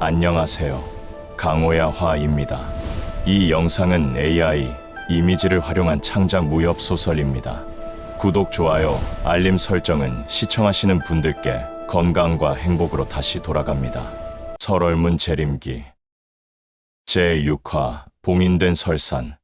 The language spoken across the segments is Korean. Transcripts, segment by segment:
안녕하세요. 강호야화입니다. 이 영상은 AI, 이미지를 활용한 창작 무협 소설입니다. 구독, 좋아요, 알림 설정은 시청하시는 분들께 건강과 행복으로 다시 돌아갑니다. 설월문 재림기 제6화 봉인된 설산.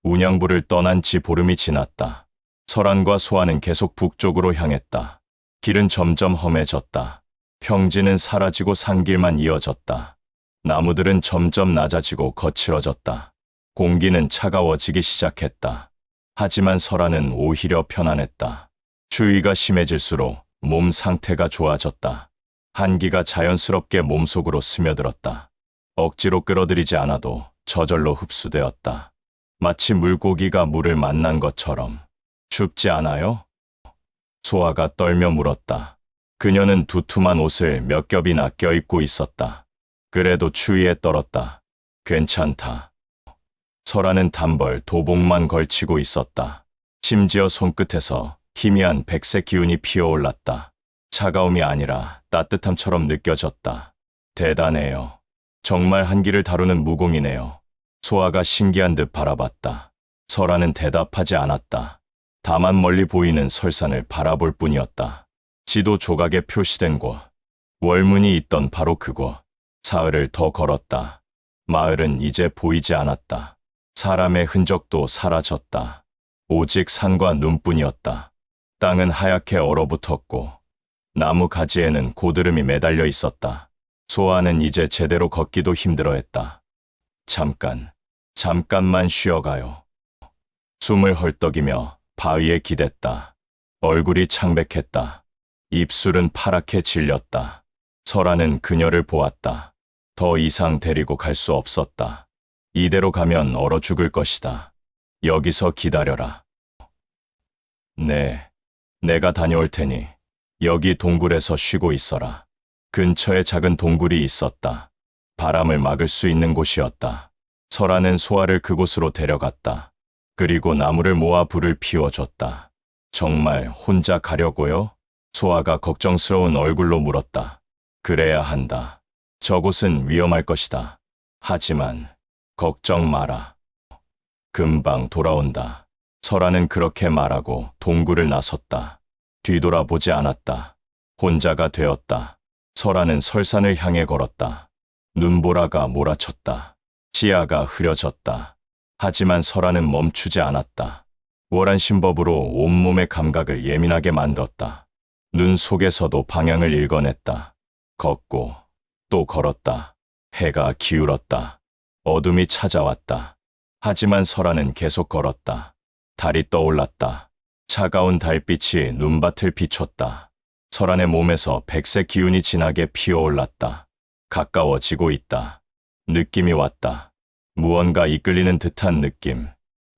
운양부를 떠난 지 보름이 지났다. 설안과 소안은 계속 북쪽으로 향했다. 길은 점점 험해졌다. 평지는 사라지고 산길만 이어졌다. 나무들은 점점 낮아지고 거칠어졌다. 공기는 차가워지기 시작했다. 하지만 설안은 오히려 편안했다. 추위가 심해질수록 몸 상태가 좋아졌다. 한기가 자연스럽게 몸속으로 스며들었다. 억지로 끌어들이지 않아도 저절로 흡수되었다. 마치 물고기가 물을 만난 것처럼. 춥지 않아요? 소아가 떨며 물었다. 그녀는 두툼한 옷을 몇 겹이나 껴입고 있었다. 그래도 추위에 떨었다. 괜찮다. 설아는 단벌 도복만 걸치고 있었다. 심지어 손끝에서 희미한 백색 기운이 피어올랐다. 차가움이 아니라 따뜻함처럼 느껴졌다. 대단해요. 정말 한기를 다루는 무공이네요. 소아가 신기한 듯 바라봤다. 설아는 대답하지 않았다. 다만 멀리 보이는 설산을 바라볼 뿐이었다. 지도 조각에 표시된 곳, 월문이 있던 바로 그곳. 사흘을 더 걸었다. 마을은 이제 보이지 않았다. 사람의 흔적도 사라졌다. 오직 산과 눈뿐이었다. 땅은 하얗게 얼어붙었고 나무 가지에는 고드름이 매달려 있었다. 소아는 이제 제대로 걷기도 힘들어했다. 잠깐만 쉬어가요. 숨을 헐떡이며 바위에 기댔다. 얼굴이 창백했다. 입술은 파랗게 질렸다. 설아는 그녀를 보았다. 더 이상 데리고 갈 수 없었다. 이대로 가면 얼어 죽을 것이다. 여기서 기다려라. 네, 내가 다녀올 테니 여기 동굴에서 쉬고 있어라. 근처에 작은 동굴이 있었다. 바람을 막을 수 있는 곳이었다. 설아는 소아를 그곳으로 데려갔다. 그리고 나무를 모아 불을 피워줬다. 정말 혼자 가려고요? 소아가 걱정스러운 얼굴로 물었다. 그래야 한다. 저곳은 위험할 것이다. 하지만 걱정 마라. 금방 돌아온다. 설아는 그렇게 말하고 동굴을 나섰다. 뒤돌아보지 않았다. 혼자가 되었다. 설아는 설산을 향해 걸었다. 눈보라가 몰아쳤다. 시야가 흐려졌다. 하지만 설아는 멈추지 않았다. 월안심법으로 온몸의 감각을 예민하게 만들었다. 눈 속에서도 방향을 읽어냈다. 걷고 또 걸었다. 해가 기울었다. 어둠이 찾아왔다. 하지만 설아는 계속 걸었다. 달이 떠올랐다. 차가운 달빛이 눈밭을 비췄다. 설아의 몸에서 백색 기운이 진하게 피어올랐다. 가까워지고 있다. 느낌이 왔다. 무언가 이끌리는 듯한 느낌.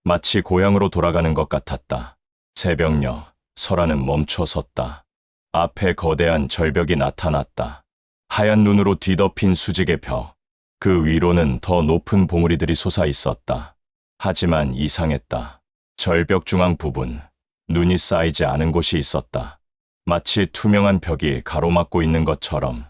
마치 고향으로 돌아가는 것 같았다. 새벽녘, 설아는 멈춰섰다. 앞에 거대한 절벽이 나타났다. 하얀 눈으로 뒤덮인 수직의 벽. 그 위로는 더 높은 봉우리들이 솟아 있었다. 하지만 이상했다. 절벽 중앙 부분, 눈이 쌓이지 않은 곳이 있었다. 마치 투명한 벽이 가로막고 있는 것처럼.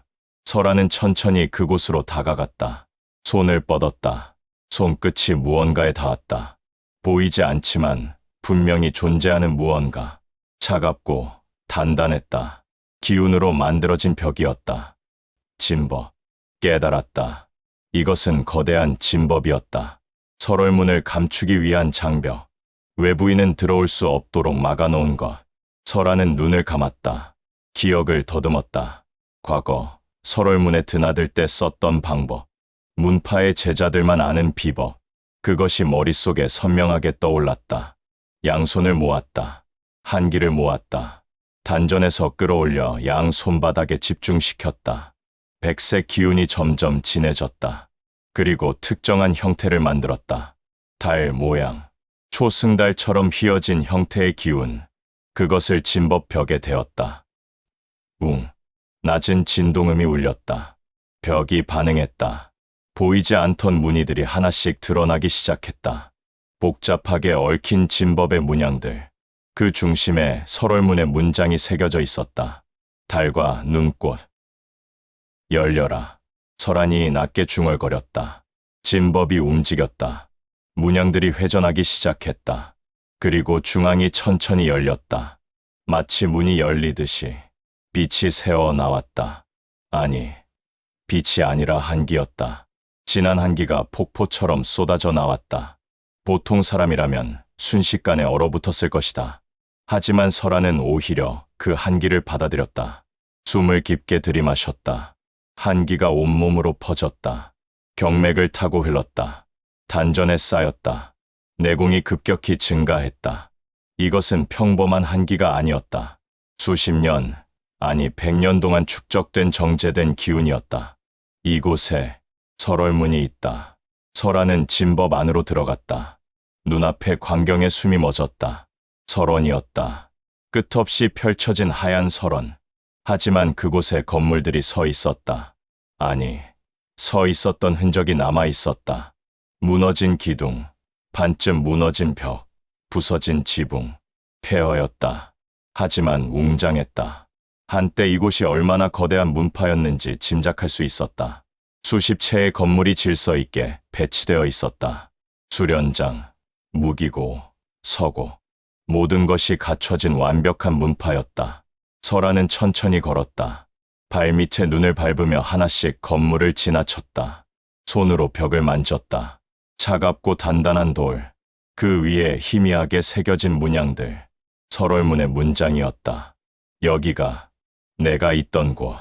설아는 천천히 그곳으로 다가갔다. 손을 뻗었다. 손끝이 무언가에 닿았다. 보이지 않지만 분명히 존재하는 무언가. 차갑고 단단했다. 기운으로 만들어진 벽이었다. 진법. 깨달았다. 이것은 거대한 진법이었다. 설월문을 감추기 위한 장벽. 외부인은 들어올 수 없도록 막아놓은 것. 설아는 눈을 감았다. 기억을 더듬었다. 과거 설월문에 드나들 때 썼던 방법. 문파의 제자들만 아는 비법. 그것이 머릿속에 선명하게 떠올랐다. 양손을 모았다. 한기를 모았다. 단전에서 끌어올려 양 손바닥에 집중시켰다. 백색 기운이 점점 진해졌다. 그리고 특정한 형태를 만들었다. 달 모양, 초승달처럼 휘어진 형태의 기운. 그것을 진법벽에 대었다. 낮은 진동음이 울렸다. 벽이 반응했다. 보이지 않던 무늬들이 하나씩 드러나기 시작했다. 복잡하게 얽힌 진법의 문양들. 그 중심에 설월문의 문장이 새겨져 있었다. 달과 눈꽃. 열려라. 설안이 낮게 중얼거렸다. 진법이 움직였다. 문양들이 회전하기 시작했다. 그리고 중앙이 천천히 열렸다. 마치 문이 열리듯이 빛이 새어 나왔다. 아니, 빛이 아니라 한기였다. 진한 한기가 폭포처럼 쏟아져 나왔다. 보통 사람이라면 순식간에 얼어붙었을 것이다. 하지만 설아는 오히려 그 한기를 받아들였다. 숨을 깊게 들이마셨다. 한기가 온몸으로 퍼졌다. 경맥을 타고 흘렀다. 단전에 쌓였다. 내공이 급격히 증가했다. 이것은 평범한 한기가 아니었다. 수십 년, 아니 100년 동안 축적된 정제된 기운이었다. 이곳에 설월문이 있다. 설아는 진법 안으로 들어갔다. 눈앞에 광경에 숨이 멎었다. 설원이었다. 끝없이 펼쳐진 하얀 설원. 하지만 그곳에 건물들이 서 있었다. 아니, 서 있었던 흔적이 남아 있었다. 무너진 기둥, 반쯤 무너진 벽, 부서진 지붕, 폐허였다. 하지만 웅장했다. 한때 이곳이 얼마나 거대한 문파였는지 짐작할 수 있었다. 수십 채의 건물이 질서 있게 배치되어 있었다. 수련장, 무기고, 서고, 모든 것이 갖춰진 완벽한 문파였다. 설아는 천천히 걸었다. 발밑에 눈을 밟으며 하나씩 건물을 지나쳤다. 손으로 벽을 만졌다. 차갑고 단단한 돌, 그 위에 희미하게 새겨진 문양들, 설월문의 문장이었다. 여기가 내가 있던 곳,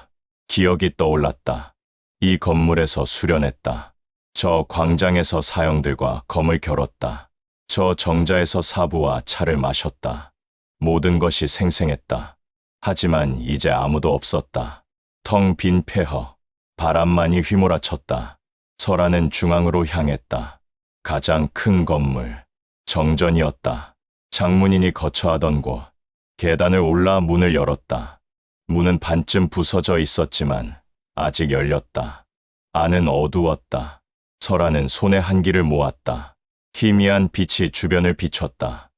기억이 떠올랐다. 이 건물에서 수련했다. 저 광장에서 사형들과 검을 겨뤘다. 저 정자에서 사부와 차를 마셨다. 모든 것이 생생했다. 하지만 이제 아무도 없었다. 텅 빈 폐허, 바람만이 휘몰아쳤다. 설아는 중앙으로 향했다. 가장 큰 건물, 정전이었다. 장문인이 거처하던 곳, 계단을 올라 문을 열었다. 문은 반쯤 부서져 있었지만 아직 열렸다. 안은 어두웠다. 설아는 손에 한기를 모았다. 희미한 빛이 주변을 비췄다.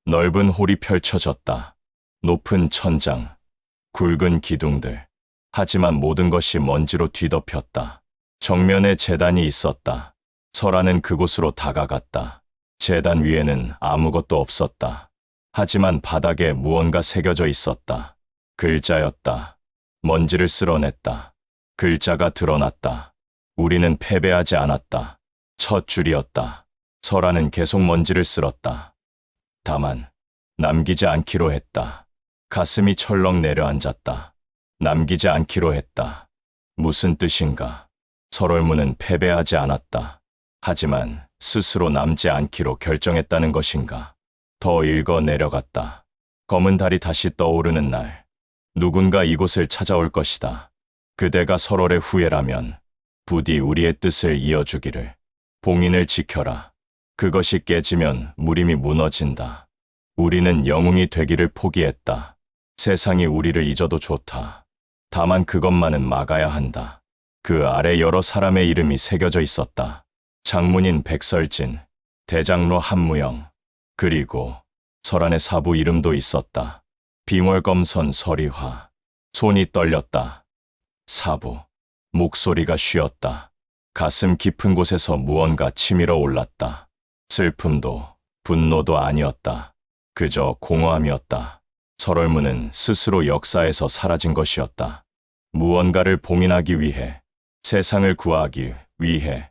넓은 홀이 펼쳐졌다. 높은 천장, 굵은 기둥들. 하지만 모든 것이 먼지로 뒤덮였다. 정면에 제단이 있었다. 설아는 그곳으로 다가갔다. 제단 위에는 아무것도 없었다. 하지만 바닥에 무언가 새겨져 있었다. 글자였다. 먼지를 쓸어냈다. 글자가 드러났다. 우리는 패배하지 않았다. 첫 줄이었다. 설아는 계속 먼지를 쓸었다. 다만 남기지 않기로 했다. 가슴이 철렁 내려앉았다. 남기지 않기로 했다. 무슨 뜻인가? 설월문은 패배하지 않았다. 하지만 스스로 남지 않기로 결정했다는 것인가? 더 읽어 내려갔다. 검은 달이 다시 떠오르는 날, 누군가 이곳을 찾아올 것이다. 그대가 설월의 후예라면 부디 우리의 뜻을 이어주기를. 봉인을 지켜라. 그것이 깨지면 무림이 무너진다. 우리는 영웅이 되기를 포기했다. 세상이 우리를 잊어도 좋다. 다만 그것만은 막아야 한다. 그 아래 여러 사람의 이름이 새겨져 있었다. 장문인 백설진, 대장로 한무영, 그리고 설안의 사부 이름도 있었다. 빙월검선 서리화. 손이 떨렸다. 사부. 목소리가 쉬었다. 가슴 깊은 곳에서 무언가 치밀어 올랐다. 슬픔도 분노도 아니었다. 그저 공허함이었다. 설월문은 스스로 역사에서 사라진 것이었다. 무언가를 봉인하기 위해, 세상을 구하기 위해.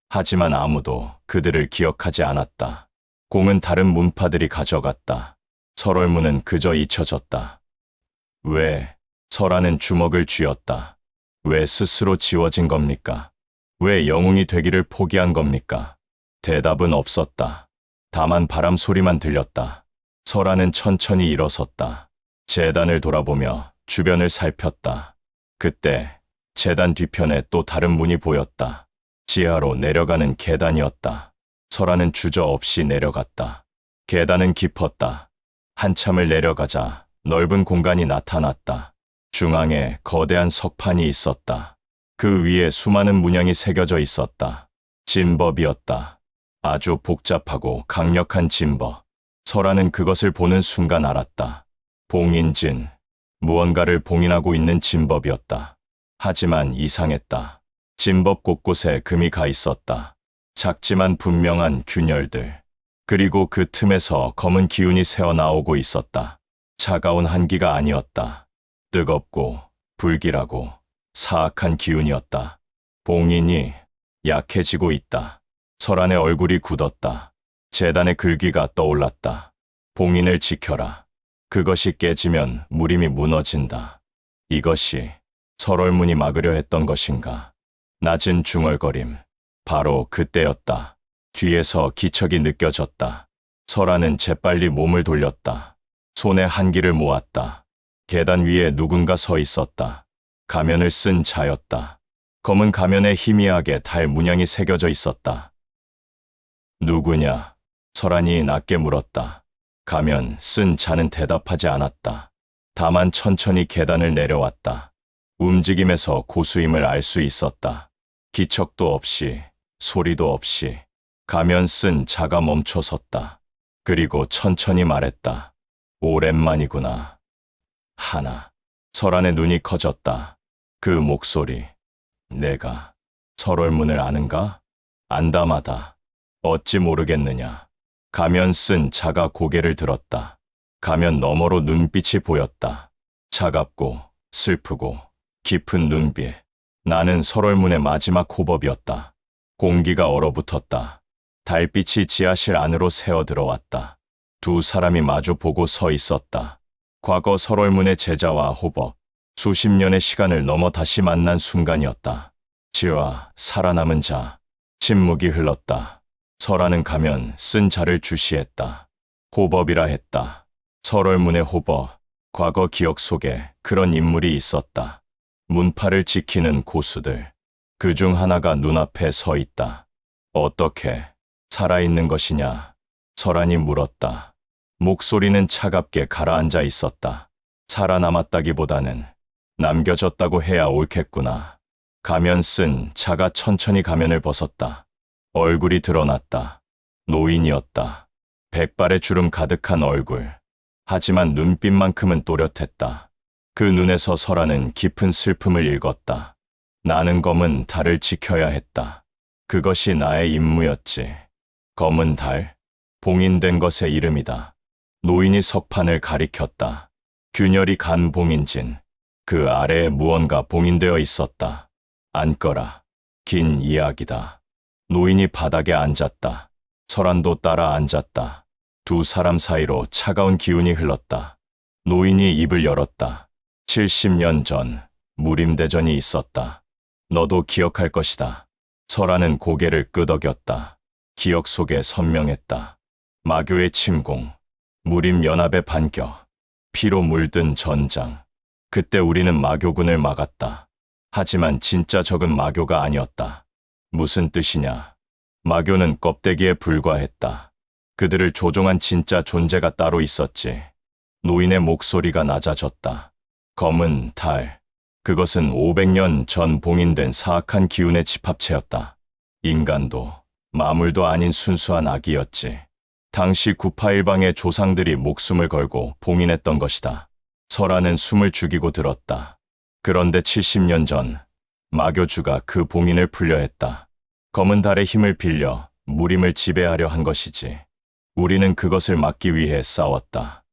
하지만 아무도 그들을 기억하지 않았다. 공은 다른 문파들이 가져갔다. 설월문은 그저 잊혀졌다. 왜? 설아는 주먹을 쥐었다. 왜 스스로 지워진 겁니까? 왜 영웅이 되기를 포기한 겁니까? 대답은 없었다. 다만 바람 소리만 들렸다. 설아는 천천히 일어섰다. 제단을 돌아보며 주변을 살폈다. 그때 제단 뒤편에 또 다른 문이 보였다. 지하로 내려가는 계단이었다. 설아는 주저없이 내려갔다. 계단은 깊었다. 한참을 내려가자 넓은 공간이 나타났다. 중앙에 거대한 석판이 있었다. 그 위에 수많은 문양이 새겨져 있었다. 진법이었다. 아주 복잡하고 강력한 진법. 설아는 그것을 보는 순간 알았다. 봉인진, 무언가를 봉인하고 있는 진법이었다. 하지만 이상했다. 진법 곳곳에 금이 가 있었다. 작지만 분명한 균열들. 그리고 그 틈에서 검은 기운이 새어나오고 있었다. 차가운 한기가 아니었다. 뜨겁고 불길하고 사악한 기운이었다. 봉인이 약해지고 있다. 설안의 얼굴이 굳었다. 재단의 글귀가 떠올랐다. 봉인을 지켜라. 그것이 깨지면 무림이 무너진다. 이것이 설월문이 막으려 했던 것인가. 낮은 중얼거림. 바로 그때였다. 뒤에서 기척이 느껴졌다. 설아는 재빨리 몸을 돌렸다. 손에 한기를 모았다. 계단 위에 누군가 서 있었다. 가면을 쓴 자였다. 검은 가면에 희미하게 달 문양이 새겨져 있었다. 누구냐? 설안이 낮게 물었다. 가면 쓴 자는 대답하지 않았다. 다만 천천히 계단을 내려왔다. 움직임에서 고수임을 알 수 있었다. 기척도 없이, 소리도 없이 가면 쓴 자가 멈춰 섰다. 그리고 천천히 말했다. 오랜만이구나. 하나. 설안의 눈이 커졌다. 그 목소리. 내가 설월문을 아는가? 안담하다. 어찌 모르겠느냐. 가면 쓴 자가 고개를 들었다. 가면 너머로 눈빛이 보였다. 차갑고 슬프고 깊은 눈빛. 나는 설월문의 마지막 호법이었다. 공기가 얼어붙었다. 달빛이 지하실 안으로 새어 들어왔다. 두 사람이 마주 보고 서 있었다. 과거 설월문의 제자와 호법. 수십 년의 시간을 넘어 다시 만난 순간이었다. 지와 살아남은 자. 침묵이 흘렀다. 설아는 가면 쓴 자를 주시했다. 호법이라 했다. 설월문의 호법. 과거 기억 속에 그런 인물이 있었다. 문파를 지키는 고수들. 그중 하나가 눈앞에 서 있다. 어떻게 살아있는 것이냐? 설안이 물었다. 목소리는 차갑게 가라앉아 있었다. 살아남았다기보다는 남겨졌다고 해야 옳겠구나. 가면 쓴 자가 천천히 가면을 벗었다. 얼굴이 드러났다. 노인이었다. 백발의 주름 가득한 얼굴. 하지만 눈빛만큼은 또렷했다. 그 눈에서 설아는 깊은 슬픔을 읽었다. 나는 검은 달을 지켜야 했다. 그것이 나의 임무였지. 검은 달, 봉인된 것의 이름이다. 노인이 석판을 가리켰다. 균열이 간 봉인진. 그 아래에 무언가 봉인되어 있었다. 앉거라. 긴 이야기다. 노인이 바닥에 앉았다. 설안도 따라 앉았다. 두 사람 사이로 차가운 기운이 흘렀다. 노인이 입을 열었다. 70년 전 무림대전이 있었다. 너도 기억할 것이다. 설아는 고개를 끄덕였다. 기억 속에 선명했다. 마교의 침공, 무림연합의 반격, 피로 물든 전장. 그때 우리는 마교군을 막았다. 하지만 진짜 적은 마교가 아니었다. 무슨 뜻이냐? 마교는 껍데기에 불과했다. 그들을 조종한 진짜 존재가 따로 있었지. 노인의 목소리가 낮아졌다. 검은 달. 그것은 500년 전 봉인된 사악한 기운의 집합체였다. 인간도 마물도 아닌 순수한 악이었지. 당시 구파일방의 조상들이 목숨을 걸고 봉인했던 것이다. 설아는 숨을 죽이고 들었다. 그런데 70년 전 마교주가 그 봉인을 풀려 했다. 검은 달의 힘을 빌려 무림을 지배하려 한 것이지. 우리는 그것을 막기 위해 싸웠다.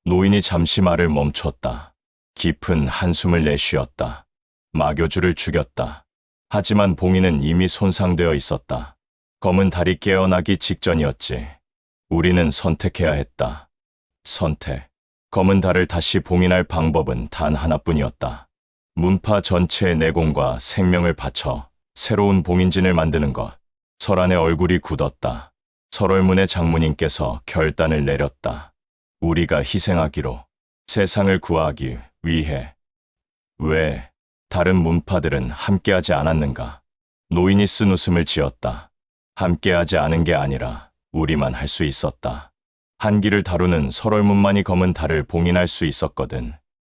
노인이 잠시 말을 멈췄다. 깊은 한숨을 내쉬었다. 마교주를 죽였다. 하지만 봉인은 이미 손상되어 있었다. 검은 달이 깨어나기 직전이었지. 우리는 선택해야 했다. 선택. 검은 달을 다시 봉인할 방법은 단 하나뿐이었다. 문파 전체의 내공과 생명을 바쳐 새로운 봉인진을 만드는 것. 설안의 얼굴이 굳었다. 설월문의 장모님께서 결단을 내렸다. 우리가 희생하기로. 세상을 구하기 위해. 왜 다른 문파들은 함께하지 않았는가? 노인이 쓴 웃음을 지었다. 함께하지 않은 게 아니라 우리만 할 수 있었다. 한기를 다루는 설월문만이 검은 달을 봉인할 수 있었거든.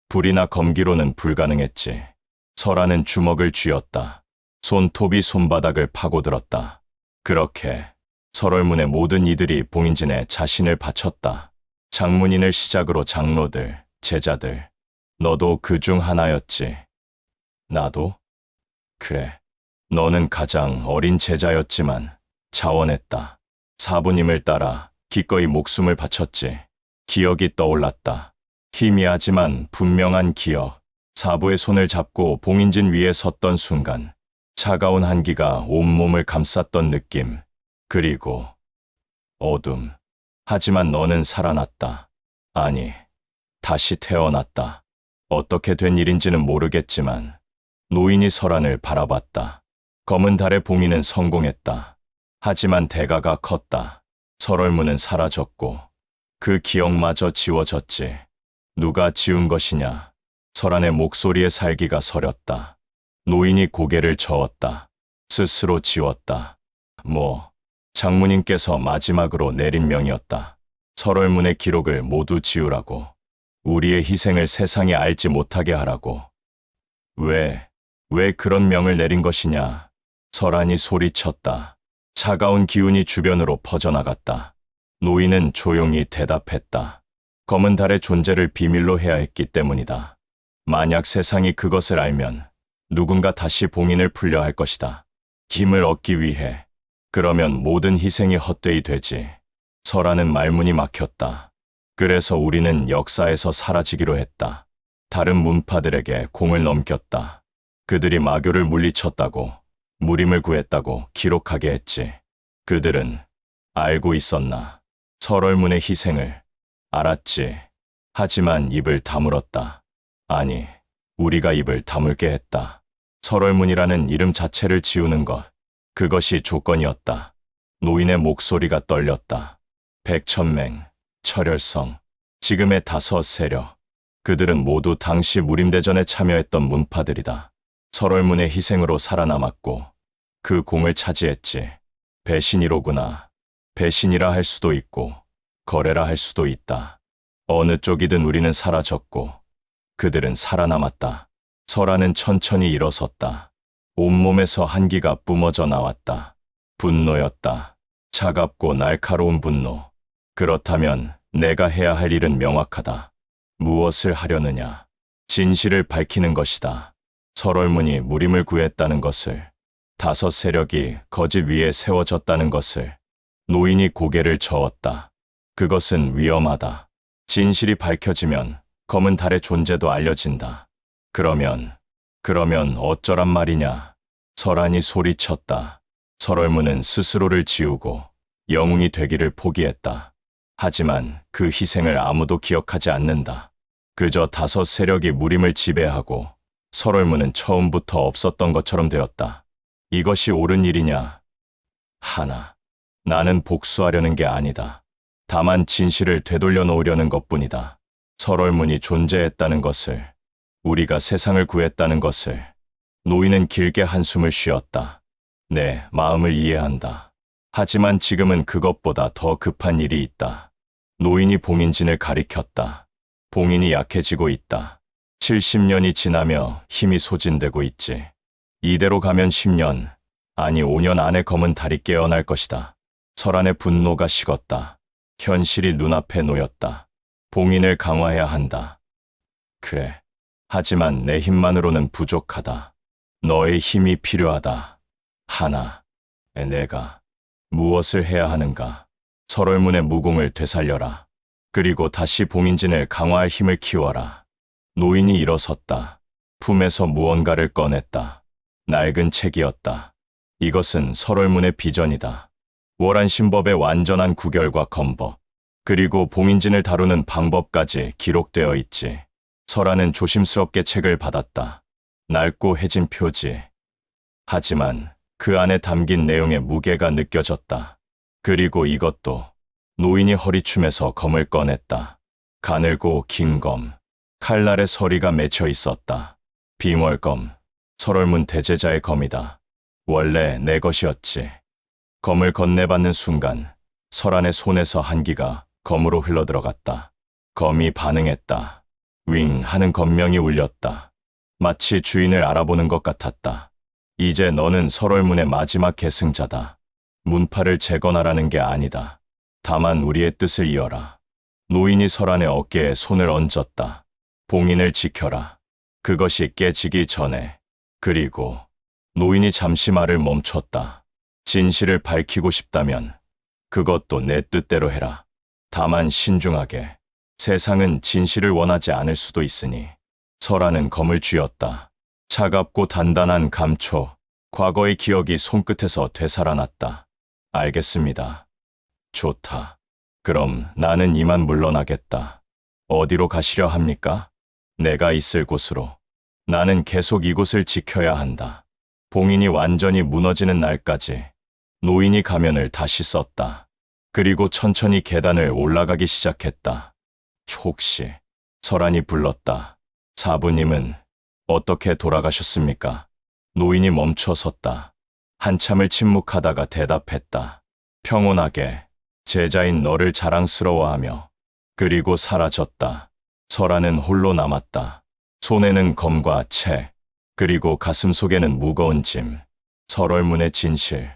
불이나 검기로는 불가능했지. 설아는 주먹을 쥐었다. 손톱이 손바닥을 파고들었다. 그렇게 설월문의 모든 이들이 봉인진에 자신을 바쳤다. 장문인을 시작으로 장로들, 제자들. 너도 그 중 하나였지. 나도? 그래. 너는 가장 어린 제자였지만 자원했다. 사부님을 따라 기꺼이 목숨을 바쳤지. 기억이 떠올랐다. 희미하지만 분명한 기억. 사부의 손을 잡고 봉인진 위에 섰던 순간 차가운 한기가 온몸을 감쌌던 느낌. 그리고 어둠. 하지만 너는 살아났다. 아니, 다시 태어났다. 어떻게 된 일인지는 모르겠지만 노인이 설안을 바라봤다. 검은 달의 봉인은 성공했다. 하지만 대가가 컸다. 설월문은 사라졌고 그 기억마저 지워졌지. 누가 지운 것이냐? 설안의 목소리에 살기가 서렸다. 노인이 고개를 저었다. 스스로 지웠다. 장모님께서 마지막으로 내린 명이었다. 설월문의 기록을 모두 지우라고. 우리의 희생을 세상에 알지 못하게 하라고. 왜 그런 명을 내린 것이냐? 설안이 소리쳤다. 차가운 기운이 주변으로 퍼져나갔다. 노인은 조용히 대답했다. 검은 달의 존재를 비밀로 해야 했기 때문이다. 만약 세상이 그것을 알면 누군가 다시 봉인을 풀려 할 것이다. 힘을 얻기 위해. 그러면 모든 희생이 헛되이 되지. 설안은 말문이 막혔다. 그래서 우리는 역사에서 사라지기로 했다. 다른 문파들에게 공을 넘겼다. 그들이 마교를 물리쳤다고, 무림을 구했다고 기록하게 했지. 그들은 알고 있었나? 설월문의 희생을. 알았지. 하지만 입을 다물었다. 아니, 우리가 입을 다물게 했다. 설월문이라는 이름 자체를 지우는 것. 그것이 조건이었다. 노인의 목소리가 떨렸다. 백천맹, 철혈성, 지금의 5 세력. 그들은 모두 당시 무림대전에 참여했던 문파들이다. 설월문의 희생으로 살아남았고 그 공을 차지했지. 배신이로구나. 배신이라 할 수도 있고 거래라 할 수도 있다. 어느 쪽이든 우리는 사라졌고 그들은 살아남았다. 설안은 천천히 일어섰다. 온몸에서 한기가 뿜어져 나왔다. 분노였다. 차갑고 날카로운 분노. 그렇다면 내가 해야 할 일은 명확하다. 무엇을 하려느냐? 진실을 밝히는 것이다. 설월문이 무림을 구했다는 것을, 5 세력이 거짓 위에 세워졌다는 것을. 노인이 고개를 저었다. 그것은 위험하다. 진실이 밝혀지면 검은 달의 존재도 알려진다. 그러면 어쩌란 말이냐? 설안이 소리쳤다. 설월문은 스스로를 지우고 영웅이 되기를 포기했다. 하지만 그 희생을 아무도 기억하지 않는다. 그저 5 세력이 무림을 지배하고 설월문은 처음부터 없었던 것처럼 되었다. 이것이 옳은 일이냐? 하나, 나는 복수하려는 게 아니다. 다만 진실을 되돌려 놓으려는 것뿐이다. 설월문이 존재했다는 것을, 우리가 세상을 구했다는 것을. 노인은 길게 한숨을 쉬었다. 내 마음을 이해한다. 하지만 지금은 그것보다 더 급한 일이 있다. 노인이 봉인진을 가리켰다. 봉인이 약해지고 있다. 70년이 지나며 힘이 소진되고 있지. 이대로 가면 10년, 아니 5년 안에 검은 달이 깨어날 것이다. 설안의 분노가 식었다. 현실이 눈앞에 놓였다. 봉인을 강화해야 한다. 그래. 하지만 내 힘만으로는 부족하다. 너의 힘이 필요하다. 하나, 내가 무엇을 해야 하는가? 설월문의 무공을 되살려라. 그리고 다시 봉인진을 강화할 힘을 키워라. 노인이 일어섰다. 품에서 무언가를 꺼냈다. 낡은 책이었다. 이것은 설월문의 비전이다. 월안신법의 완전한 구결과 검법, 그리고 봉인진을 다루는 방법까지 기록되어 있지. 설안은 조심스럽게 책을 받았다. 낡고 해진 표지. 하지만 그 안에 담긴 내용의 무게가 느껴졌다. 그리고 이것도. 노인이 허리춤에서 검을 꺼냈다. 가늘고 긴 검. 칼날에 서리가 맺혀 있었다. 빙월검. 설월문 대제자의 검이다. 원래 내 것이었지. 검을 건네받는 순간 설안의 손에서 한기가 검으로 흘러들어갔다. 검이 반응했다. 윙 하는 검명이 울렸다. 마치 주인을 알아보는 것 같았다. 이제 너는 설월문의 마지막 계승자다. 문파를 재건하라는 게 아니다. 다만 우리의 뜻을 이어라. 노인이 설안의 어깨에 손을 얹었다. 봉인을 지켜라. 그것이 깨지기 전에. 그리고 노인이 잠시 말을 멈췄다. 진실을 밝히고 싶다면 그것도 내 뜻대로 해라. 다만 신중하게. 세상은 진실을 원하지 않을 수도 있으니. 설아는 검을 쥐었다. 차갑고 단단한 감초. 과거의 기억이 손끝에서 되살아났다. 알겠습니다. 좋다. 그럼 나는 이만 물러나겠다. 어디로 가시려 합니까? 내가 있을 곳으로. 나는 계속 이곳을 지켜야 한다. 봉인이 완전히 무너지는 날까지. 노인이 가면을 다시 썼다. 그리고 천천히 계단을 올라가기 시작했다. 혹시 설안이 불렀다. 사부님은 어떻게 돌아가셨습니까? 노인이 멈춰 섰다. 한참을 침묵하다가 대답했다. 평온하게 제자인 너를 자랑스러워하며. 그리고 사라졌다. 설아는 홀로 남았다. 손에는 검과 책, 그리고 가슴 속에는 무거운 짐. 설월문의 진실,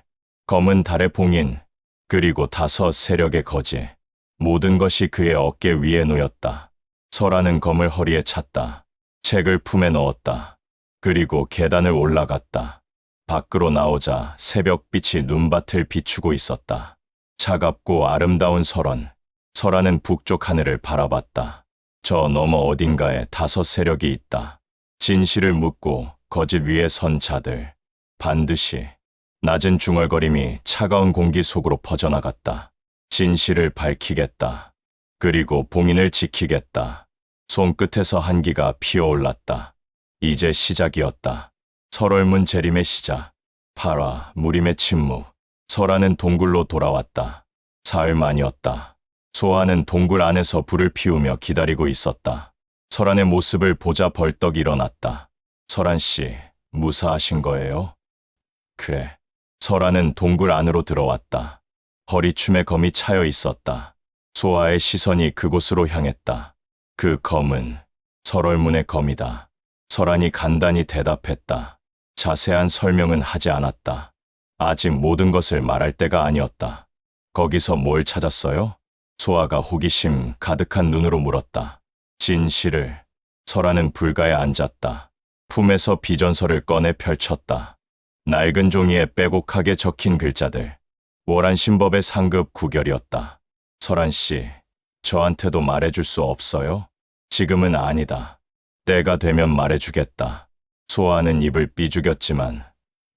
검은 달의 봉인, 그리고 5 세력의 거지. 모든 것이 그의 어깨 위에 놓였다. 설아는 검을 허리에 찼다. 책을 품에 넣었다. 그리고 계단을 올라갔다. 밖으로 나오자 새벽빛이 눈밭을 비추고 있었다. 차갑고 아름다운 설원. 설아는 북쪽 하늘을 바라봤다. 저 너머 어딘가에 5 세력이 있다. 진실을 묻고 거짓 위에 선 자들. 반드시. 낮은 중얼거림이 차가운 공기 속으로 퍼져나갔다. 진실을 밝히겠다. 그리고 봉인을 지키겠다. 손끝에서 한기가 피어올랐다. 이제 시작이었다. 설월문 재림의 시작. 8화 무림의 침묵. 설아는 동굴로 돌아왔다. 사흘 만이었다. 소아는 동굴 안에서 불을 피우며 기다리고 있었다. 설안의 모습을 보자 벌떡 일어났다. 설안 씨, 무사하신 거예요? 그래. 설안은 동굴 안으로 들어왔다. 허리춤에 검이 차여 있었다. 소아의 시선이 그곳으로 향했다. 그 검은 설월문의 검이다. 설안이 간단히 대답했다. 자세한 설명은 하지 않았다. 아직 모든 것을 말할 때가 아니었다. 거기서 뭘 찾았어요? 소아가 호기심 가득한 눈으로 물었다. 진실을. 설아는 불가에 앉았다. 품에서 비전서를 꺼내 펼쳤다. 낡은 종이에 빼곡하게 적힌 글자들. 월안신법의 상급 구결이었다. 설안 씨, 저한테도 말해줄 수 없어요? 지금은 아니다. 때가 되면 말해주겠다. 소아는 입을 삐죽였지만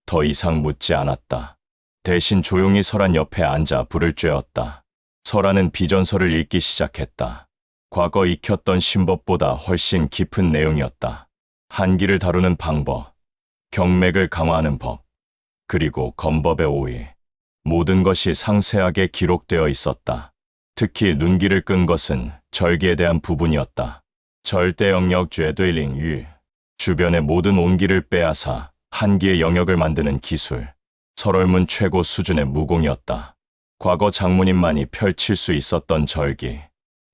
더 이상 묻지 않았다. 대신 조용히 설안 옆에 앉아 불을 쬐었다. 설안은 비전서를 읽기 시작했다. 과거 익혔던 신법보다 훨씬 깊은 내용이었다. 한기를 다루는 방법, 경맥을 강화하는 법, 그리고 검법의 오해. 모든 것이 상세하게 기록되어 있었다. 특히 눈길을 끈 것은 절기에 대한 부분이었다. 절대 영역 죄되링 유. 주변의 모든 온기를 빼앗아 한기의 영역을 만드는 기술. 설월문 최고 수준의 무공이었다. 과거 장모님만이 펼칠 수 있었던 절기.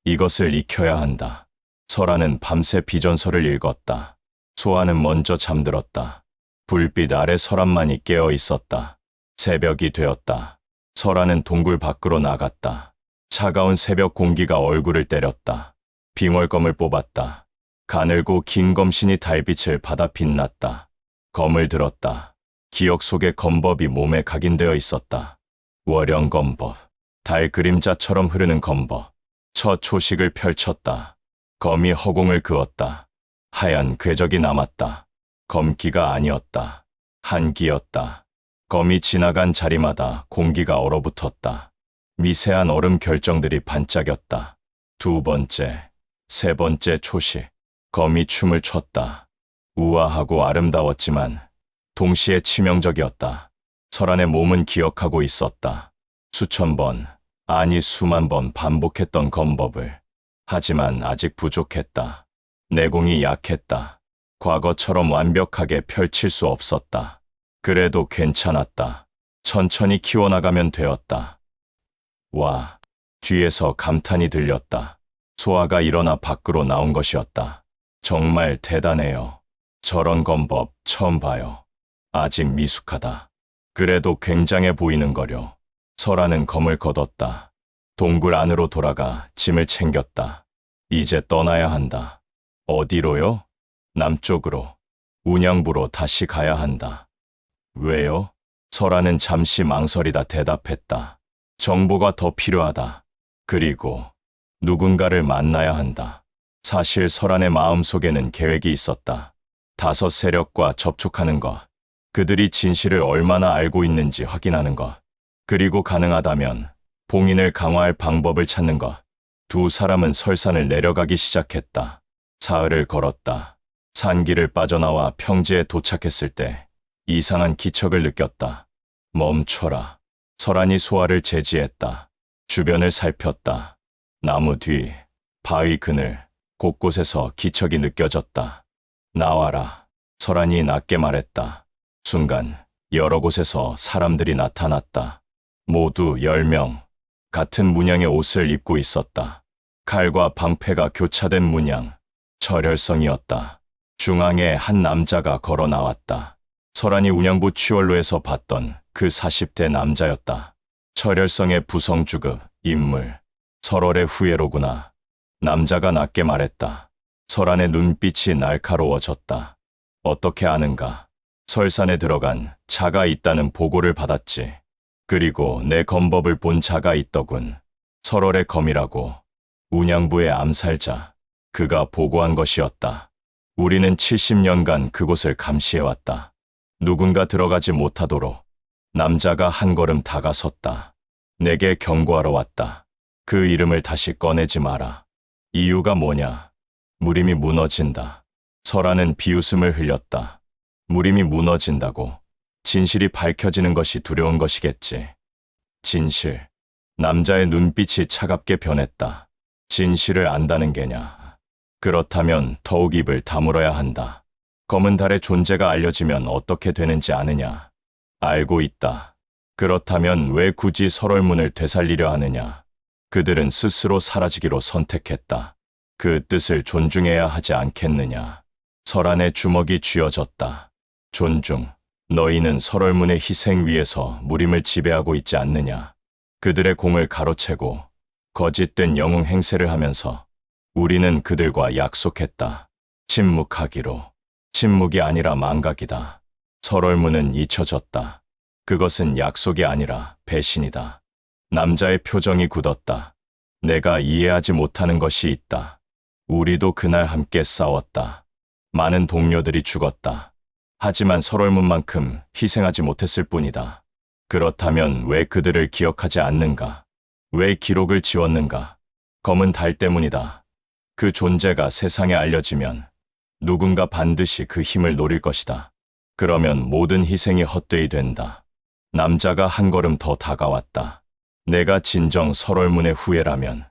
이것을 익혀야 한다. 설아는 밤새 비전서를 읽었다. 소아는 먼저 잠들었다. 불빛 아래 설안만이 깨어 있었다. 새벽이 되었다. 설아는 동굴 밖으로 나갔다. 차가운 새벽 공기가 얼굴을 때렸다. 빙월검을 뽑았다. 가늘고 긴 검신이 달빛을 받아 빛났다. 검을 들었다. 기억 속의 검법이 몸에 각인되어 있었다. 월영 검법. 달 그림자처럼 흐르는 검법. 첫 초식을 펼쳤다. 검이 허공을 그었다. 하얀 궤적이 남았다. 검기가 아니었다. 한기였다. 검이 지나간 자리마다 공기가 얼어붙었다. 미세한 얼음 결정들이 반짝였다. 2번째, 3번째 초식. 검이 춤을 췄다. 우아하고 아름다웠지만 동시에 치명적이었다. 설안의 몸은 기억하고 있었다. 수천 번, 아니 수만 번 반복했던 검법을. 하지만 아직 부족했다. 내공이 약했다. 과거처럼 완벽하게 펼칠 수 없었다. 그래도 괜찮았다. 천천히 키워나가면 되었다. 와, 뒤에서 감탄이 들렸다. 소아가 일어나 밖으로 나온 것이었다. 정말 대단해요. 저런 검법 처음 봐요. 아직 미숙하다. 그래도 굉장해 보이는 거려. 설아는 검을 걷었다. 동굴 안으로 돌아가 짐을 챙겼다. 이제 떠나야 한다. 어디로요? 남쪽으로. 운양부로 다시 가야 한다. 왜요? 설아는 잠시 망설이다 대답했다. 정보가 더 필요하다. 그리고 누군가를 만나야 한다. 사실 설안의 마음속에는 계획이 있었다. 5 세력과 접촉하는 것, 그들이 진실을 얼마나 알고 있는지 확인하는 것, 그리고 가능하다면 봉인을 강화할 방법을 찾는 것. 2 사람은 설산을 내려가기 시작했다. 사흘을 걸었다. 산길을 빠져나와 평지에 도착했을 때 이상한 기척을 느꼈다. 멈춰라. 설안이 소아를 제지했다. 주변을 살폈다. 나무 뒤, 바위 그늘, 곳곳에서 기척이 느껴졌다. 나와라. 설안이 낮게 말했다. 순간 여러 곳에서 사람들이 나타났다. 모두 10명. 같은 문양의 옷을 입고 있었다. 칼과 방패가 교차된 문양. 철혈성이었다. 중앙에 한 남자가 걸어 나왔다. 설안이 운양부 취월로에서 봤던 그 40대 남자였다. 철혈성의 부성주급, 인물. 설월의 후예로구나. 남자가 낮게 말했다. 설안의 눈빛이 날카로워졌다. 어떻게 아는가? 설산에 들어간 자가 있다는 보고를 받았지. 그리고 내 검법을 본 자가 있더군. 설월의 검이라고. 운양부의 암살자. 그가 보고한 것이었다. 우리는 70년간 그곳을 감시해왔다. 누군가 들어가지 못하도록. 남자가 한 걸음 다가섰다. 내게 경고하러 왔다. 그 이름을 다시 꺼내지 마라. 이유가 뭐냐? 무림이 무너진다. 설아는 비웃음을 흘렸다. 무림이 무너진다고. 진실이 밝혀지는 것이 두려운 것이겠지. 진실. 남자의 눈빛이 차갑게 변했다. 진실을 안다는 게냐? 그렇다면 더욱 입을 다물어야 한다. 검은 달의 존재가 알려지면 어떻게 되는지 아느냐? 알고 있다. 그렇다면 왜 굳이 설월문을 되살리려 하느냐? 그들은 스스로 사라지기로 선택했다. 그 뜻을 존중해야 하지 않겠느냐? 설안의 주먹이 쥐어졌다. 존중. 너희는 설월문의 희생 위에서 무림을 지배하고 있지 않느냐? 그들의 공을 가로채고 거짓된 영웅 행세를 하면서 우리는 그들과 약속했다. 침묵하기로. 침묵이 아니라 망각이다. 설월문은 잊혀졌다. 그것은 약속이 아니라 배신이다. 남자의 표정이 굳었다. 내가 이해하지 못하는 것이 있다. 우리도 그날 함께 싸웠다. 많은 동료들이 죽었다. 하지만 설월문만큼 희생하지 못했을 뿐이다. 그렇다면 왜 그들을 기억하지 않는가? 왜 기록을 지웠는가? 검은 달 때문이다. 그 존재가 세상에 알려지면 누군가 반드시 그 힘을 노릴 것이다. 그러면 모든 희생이 헛되이 된다. 남자가 한 걸음 더 다가왔다. 내가 진정 설월문의 후예라면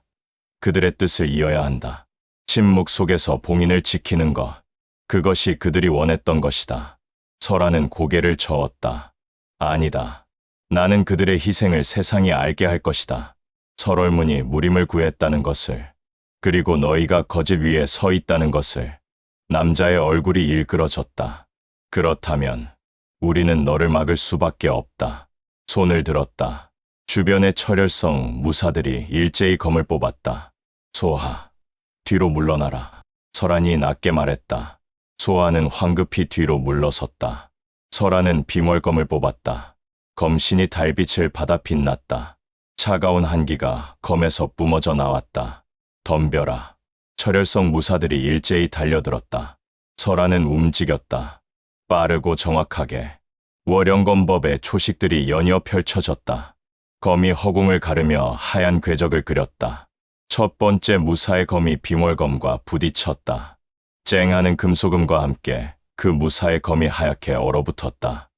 그들의 뜻을 이어야 한다. 침묵 속에서 봉인을 지키는 것. 그것이 그들이 원했던 것이다. 설아는 고개를 저었다. 아니다. 나는 그들의 희생을 세상이 알게 할 것이다. 설월문이 무림을 구했다는 것을, 그리고 너희가 거짓 위에 서 있다는 것을. 남자의 얼굴이 일그러졌다. 그렇다면 우리는 너를 막을 수밖에 없다. 손을 들었다. 주변의 철혈성 무사들이 일제히 검을 뽑았다. 소하, 뒤로 물러나라. 설안이 낮게 말했다. 소하는 황급히 뒤로 물러섰다. 설아는 빙월검을 뽑았다. 검신이 달빛을 받아 빛났다. 차가운 한기가 검에서 뿜어져 나왔다. 덤벼라. 철혈성 무사들이 일제히 달려들었다. 설아는 움직였다. 빠르고 정확하게. 월영검법의 초식들이 연이어 펼쳐졌다. 검이 허공을 가르며 하얀 궤적을 그렸다. 첫 번째 무사의 검이 빙월검과 부딪혔다. 쨍하는 금소금과 함께 그 무사의 검이 하얗게 얼어붙었다.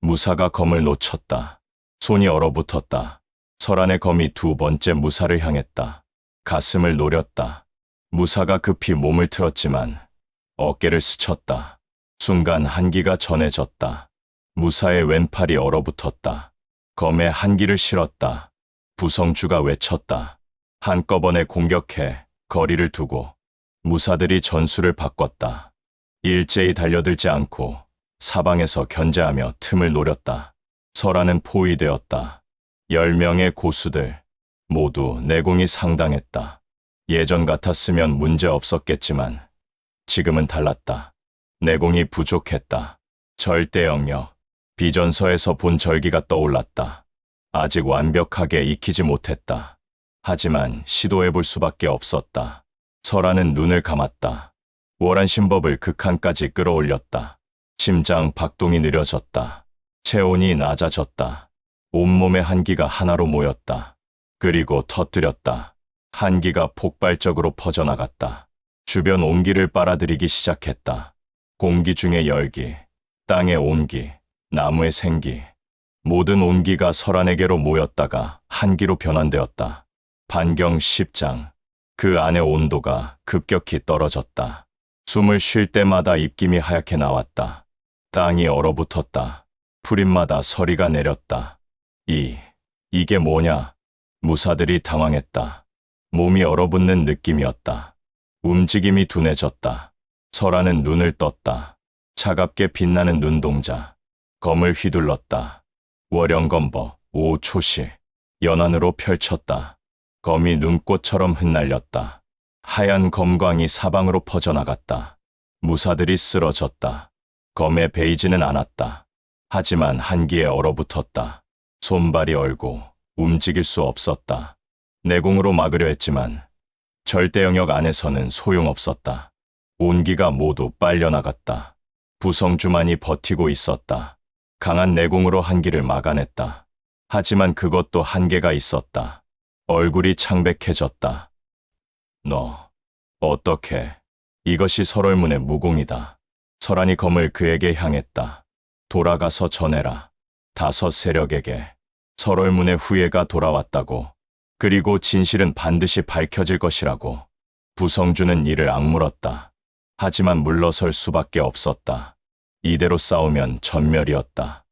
무사가 검을 놓쳤다. 손이 얼어붙었다. 설안의 검이 2 번째 무사를 향했다. 가슴을 노렸다. 무사가 급히 몸을 틀었지만 어깨를 스쳤다. 순간 한기가 전해졌다. 무사의 왼팔이 얼어붙었다. 검에 한기를 실었다. 부성주가 외쳤다. 한꺼번에 공격해 거리를 두고. 무사들이 전술을 바꿨다. 일제히 달려들지 않고 사방에서 견제하며 틈을 노렸다. 설안은 포위되었다. 10명의 고수들 모두 내공이 상당했다. 예전 같았으면 문제 없었겠지만 지금은 달랐다. 내공이 부족했다. 절대 영역. 비전서에서 본 절기가 떠올랐다. 아직 완벽하게 익히지 못했다. 하지만 시도해볼 수밖에 없었다. 설아는 눈을 감았다. 월한 심법을 극한까지 끌어올렸다. 심장 박동이 느려졌다. 체온이 낮아졌다. 온몸의 한기가 하나로 모였다. 그리고 터뜨렸다. 한기가 폭발적으로 퍼져나갔다. 주변 온기를 빨아들이기 시작했다. 공기 중의 열기, 땅의 온기, 나무의 생기, 모든 온기가 설안에게로 모였다가 한기로 변환되었다. 반경 10장, 그 안의 온도가 급격히 떨어졌다. 숨을 쉴 때마다 입김이 하얗게 나왔다. 땅이 얼어붙었다. 풀잎마다 서리가 내렸다. 이게 뭐냐? 무사들이 당황했다. 몸이 얼어붙는 느낌이었다. 움직임이 둔해졌다. 설아는 눈을 떴다. 차갑게 빛나는 눈동자. 검을 휘둘렀다. 월영검법 5초시. 연안으로 펼쳤다. 검이 눈꽃처럼 흩날렸다. 하얀 검광이 사방으로 퍼져나갔다. 무사들이 쓰러졌다. 검에 베이지는 않았다. 하지만 한기에 얼어붙었다. 손발이 얼고 움직일 수 없었다. 내공으로 막으려 했지만 절대 영역 안에서는 소용없었다. 온기가 모두 빨려나갔다. 부성주만이 버티고 있었다. 강한 내공으로 한기를 막아냈다. 하지만 그것도 한계가 있었다. 얼굴이 창백해졌다. 너, 어떻게? 이것이 설월문의 무공이다. 설안이 검을 그에게 향했다. 돌아가서 전해라. 5 세력에게. 설월문의 후예가 돌아왔다고. 그리고 진실은 반드시 밝혀질 것이라고. 부성주는 이를 악물었다. 하지만 물러설 수밖에 없었다. 이대로 싸우면 전멸이었다.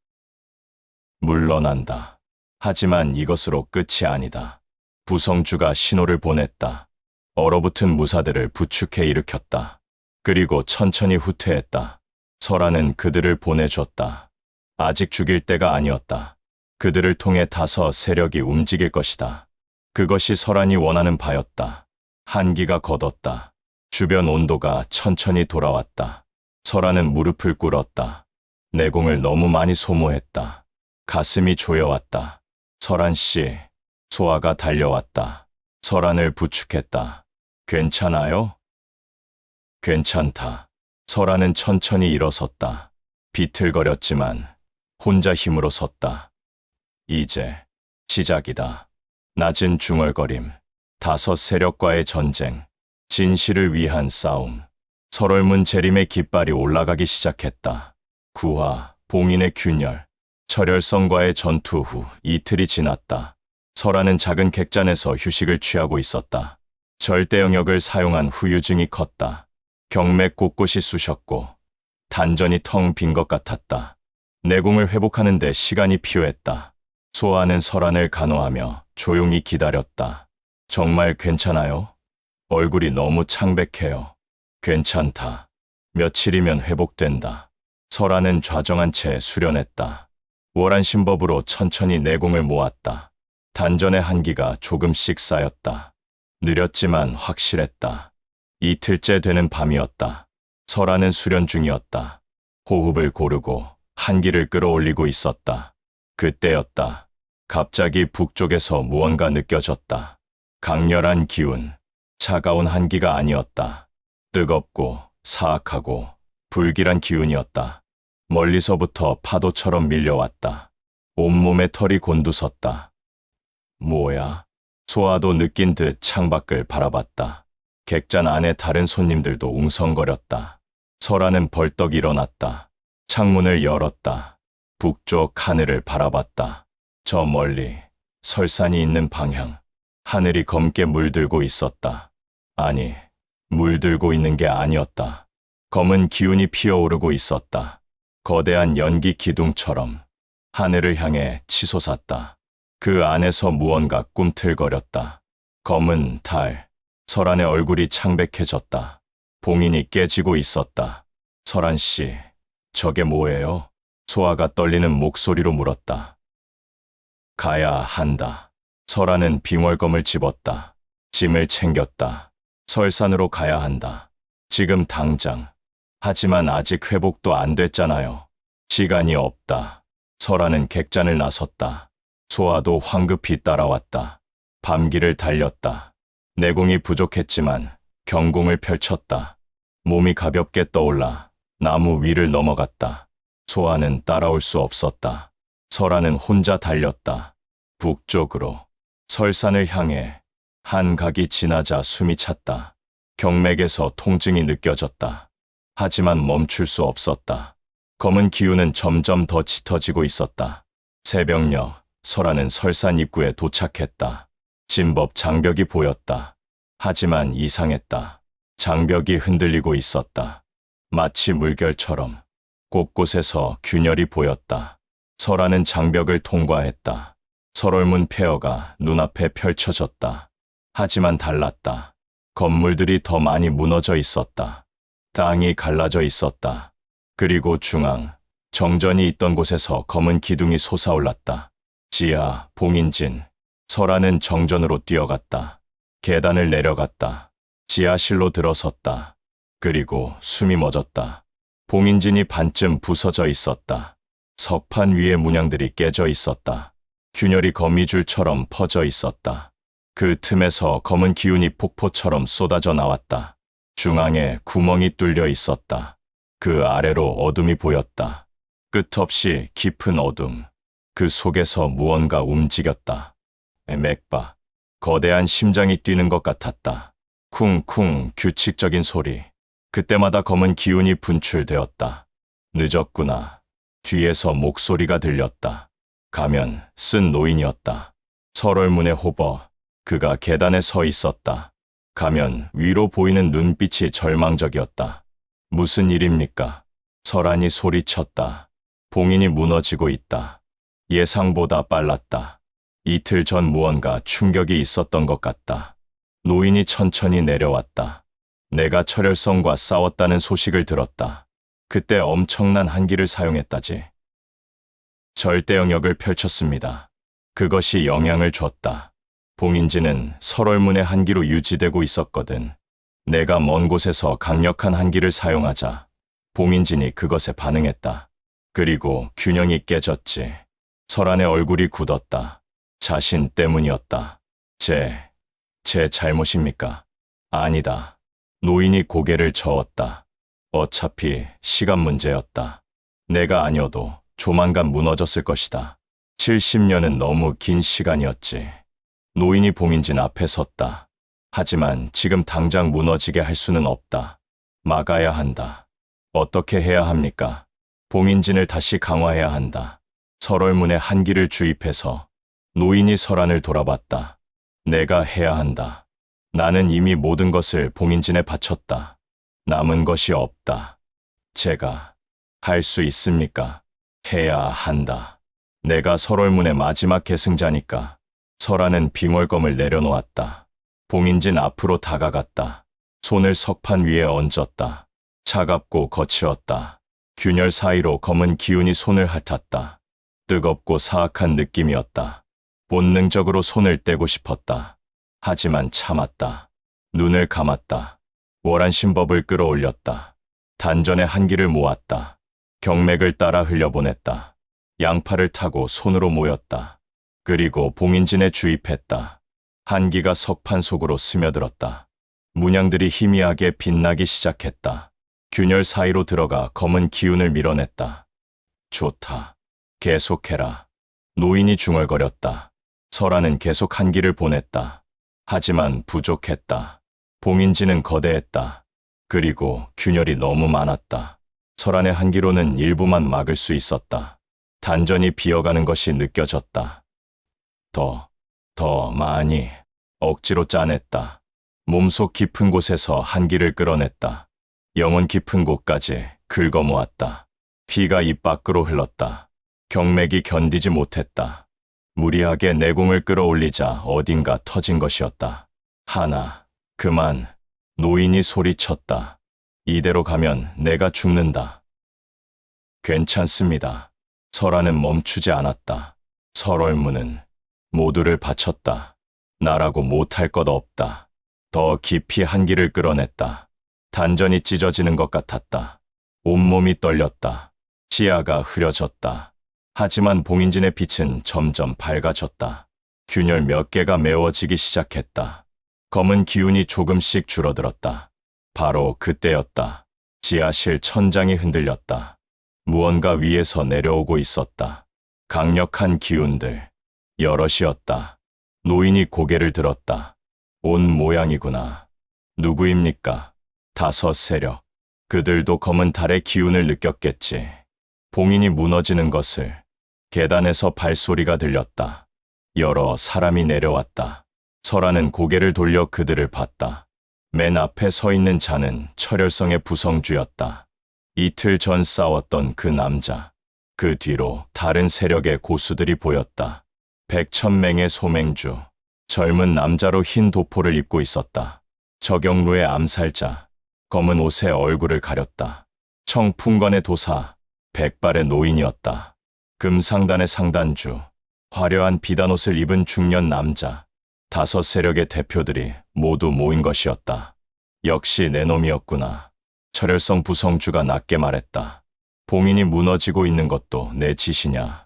물러난다. 하지만 이것으로 끝이 아니다. 부성주가 신호를 보냈다. 얼어붙은 무사들을 부축해 일으켰다. 그리고 천천히 후퇴했다. 설아는 그들을 보내줬다. 아직 죽일 때가 아니었다. 그들을 통해 5 세력이 움직일 것이다. 그것이 설안이 원하는 바였다. 한기가 걷었다. 주변 온도가 천천히 돌아왔다. 설아는 무릎을 꿇었다. 내공을 너무 많이 소모했다. 가슴이 조여왔다. 설안 씨, 소아가 달려왔다. 설안을 부축했다. 괜찮아요? 괜찮다. 설아는 천천히 일어섰다. 비틀거렸지만 혼자 힘으로 섰다. 이제 시작이다. 낮은 중얼거림, 5 세력과의 전쟁, 진실을 위한 싸움. 설월문 재림의 깃발이 올라가기 시작했다. 구화, 봉인의 균열, 철혈성과의 전투 후 이틀이 지났다. 설아는 작은 객잔에서 휴식을 취하고 있었다. 절대 영역을 사용한 후유증이 컸다. 경맥 곳곳이 쑤셨고 단전이 텅 빈 것 같았다. 내공을 회복하는 데 시간이 필요했다. 소아는 설안을 간호하며 조용히 기다렸다. 정말 괜찮아요? 얼굴이 너무 창백해요. 괜찮다. 며칠이면 회복된다. 설안은 좌정한 채 수련했다. 월한 심법으로 천천히 내공을 모았다. 단전의 한기가 조금씩 쌓였다. 느렸지만 확실했다. 이틀째 되는 밤이었다. 설안은 수련 중이었다. 호흡을 고르고 한기를 끌어올리고 있었다. 그때였다. 갑자기 북쪽에서 무언가 느껴졌다. 강렬한 기운, 차가운 한기가 아니었다. 뜨겁고 사악하고 불길한 기운이었다. 멀리서부터 파도처럼 밀려왔다. 온몸에 털이 곤두섰다. 뭐야? 소아도 느낀 듯 창밖을 바라봤다. 객잔 안에 다른 손님들도 웅성거렸다. 설아는 벌떡 일어났다. 창문을 열었다. 북쪽 하늘을 바라봤다. 저 멀리 설산이 있는 방향. 하늘이 검게 물들고 있었다. 아니, 물들고 있는 게 아니었다. 검은 기운이 피어오르고 있었다. 거대한 연기 기둥처럼 하늘을 향해 치솟았다. 그 안에서 무언가 꿈틀거렸다. 검은 달, 설안의 얼굴이 창백해졌다. 봉인이 깨지고 있었다. 설안 씨, 저게 뭐예요? 소아가 떨리는 목소리로 물었다. 가야 한다. 설안은 빙월검을 집었다. 짐을 챙겼다. 설산으로 가야 한다. 지금 당장. 하지만 아직 회복도 안 됐잖아요. 시간이 없다. 설아는 객잔을 나섰다. 소아도 황급히 따라왔다. 밤길을 달렸다. 내공이 부족했지만 경공을 펼쳤다. 몸이 가볍게 떠올라 나무 위를 넘어갔다. 소아는 따라올 수 없었다. 설아는 혼자 달렸다. 북쪽으로 설산을 향해 한 각이 지나자 숨이 찼다. 경맥에서 통증이 느껴졌다. 하지만 멈출 수 없었다. 검은 기운은 점점 더 짙어지고 있었다. 새벽녘 설아는 설산 입구에 도착했다. 진법 장벽이 보였다. 하지만 이상했다. 장벽이 흔들리고 있었다. 마치 물결처럼 곳곳에서 균열이 보였다. 설아는 장벽을 통과했다. 설월문 폐허가 눈앞에 펼쳐졌다. 하지만 달랐다. 건물들이 더 많이 무너져 있었다. 땅이 갈라져 있었다. 그리고 중앙, 정전이 있던 곳에서 검은 기둥이 솟아올랐다. 지하, 봉인진, 설아는 정전으로 뛰어갔다. 계단을 내려갔다. 지하실로 들어섰다. 그리고 숨이 멎었다. 봉인진이 반쯤 부서져 있었다. 석판 위에 문양들이 깨져 있었다. 균열이 거미줄처럼 퍼져 있었다. 그 틈에서 검은 기운이 폭포처럼 쏟아져 나왔다. 중앙에 구멍이 뚫려 있었다. 그 아래로 어둠이 보였다. 끝없이 깊은 어둠. 그 속에서 무언가 움직였다. 맥박. 거대한 심장이 뛰는 것 같았다. 쿵쿵 규칙적인 소리. 그때마다 검은 기운이 분출되었다. 늦었구나. 뒤에서 목소리가 들렸다. 가면 쓴 노인이었다. 설월문의 호버. 그가 계단에 서 있었다. 가면 위로 보이는 눈빛이 절망적이었다. 무슨 일입니까? 설안이 소리쳤다. 봉인이 무너지고 있다. 예상보다 빨랐다. 이틀 전 무언가 충격이 있었던 것 같다. 노인이 천천히 내려왔다. 내가 철혈성과 싸웠다는 소식을 들었다. 그때 엄청난 한기를 사용했다지. 절대 영역을 펼쳤습니다. 그것이 영향을 줬다. 봉인지는 설월문의 한기로 유지되고 있었거든. 내가 먼 곳에서 강력한 한기를 사용하자 봉인진이 그것에 반응했다. 그리고 균형이 깨졌지. 설안의 얼굴이 굳었다. 자신 때문이었다. 제 잘못입니까? 아니다. 노인이 고개를 저었다. 어차피 시간 문제였다. 내가 아니어도 조만간 무너졌을 것이다. 70년은 너무 긴 시간이었지. 노인이 봉인진 앞에 섰다. 하지만 지금 당장 무너지게 할 수는 없다. 막아야 한다. 어떻게 해야 합니까? 봉인진을 다시 강화해야 한다. 설월문에 한기를 주입해서 노인이 설안을 돌아봤다. 내가 해야 한다. 나는 이미 모든 것을 봉인진에 바쳤다. 남은 것이 없다. 제가 할 수 있습니까? 해야 한다. 내가 설월문의 마지막 계승자니까. 설안은 빙월검을 내려놓았다. 봉인진 앞으로 다가갔다. 손을 석판 위에 얹었다. 차갑고 거칠었다. 균열 사이로 검은 기운이 손을 핥았다. 뜨겁고 사악한 느낌이었다. 본능적으로 손을 떼고 싶었다. 하지만 참았다. 눈을 감았다. 월안신법을 끌어올렸다. 단전의 한기를 모았다. 경맥을 따라 흘려보냈다. 양팔을 타고 손으로 모였다. 그리고 봉인진에 주입했다. 한기가 석판 속으로 스며들었다. 문양들이 희미하게 빛나기 시작했다. 균열 사이로 들어가 검은 기운을 밀어냈다. 좋다. 계속해라. 노인이 중얼거렸다. 설안은 계속 한기를 보냈다. 하지만 부족했다. 봉인진은 거대했다. 그리고 균열이 너무 많았다. 설안의 한기로는 일부만 막을 수 있었다. 단전이 비어가는 것이 느껴졌다. 더 많이 억지로 짜냈다. 몸속 깊은 곳에서 한기를 끌어냈다. 영혼 깊은 곳까지 긁어모았다. 피가 입 밖으로 흘렀다. 경맥이 견디지 못했다. 무리하게 내공을 끌어올리자 어딘가 터진 것이었다. 하나, 그만. 노인이 소리쳤다. 이대로 가면 내가 죽는다. 괜찮습니다. 설안은 멈추지 않았다. 설월문은 모두를 바쳤다. 나라고 못할 것 없다. 더 깊이 한기를 끌어냈다. 단전이 찢어지는 것 같았다. 온몸이 떨렸다. 시야가 흐려졌다. 하지만 봉인진의 빛은 점점 밝아졌다. 균열 몇 개가 메워지기 시작했다. 검은 기운이 조금씩 줄어들었다. 바로 그때였다. 지하실 천장이 흔들렸다. 무언가 위에서 내려오고 있었다. 강력한 기운들. 여럿이었다. 노인이 고개를 들었다. 온 모양이구나. 누구입니까? 5 세력. 그들도 검은 달의 기운을 느꼈겠지. 봉인이 무너지는 것을. 계단에서 발소리가 들렸다. 여러 사람이 내려왔다. 설아는 고개를 돌려 그들을 봤다. 맨 앞에 서 있는 자는 철혈성의 부성주였다. 이틀 전 싸웠던 그 남자. 그 뒤로 다른 세력의 고수들이 보였다. 백천맹의 소맹주. 젊은 남자로 흰 도포를 입고 있었다. 저경루의 암살자. 검은 옷에 얼굴을 가렸다. 청풍관의 도사. 백발의 노인이었다. 금상단의 상단주. 화려한 비단옷을 입은 중년 남자. 5 세력의 대표들이 모두 모인 것이었다. 역시 내 놈이었구나. 철혈성 부성주가 낮게 말했다. 봉인이 무너지고 있는 것도 내 짓이냐?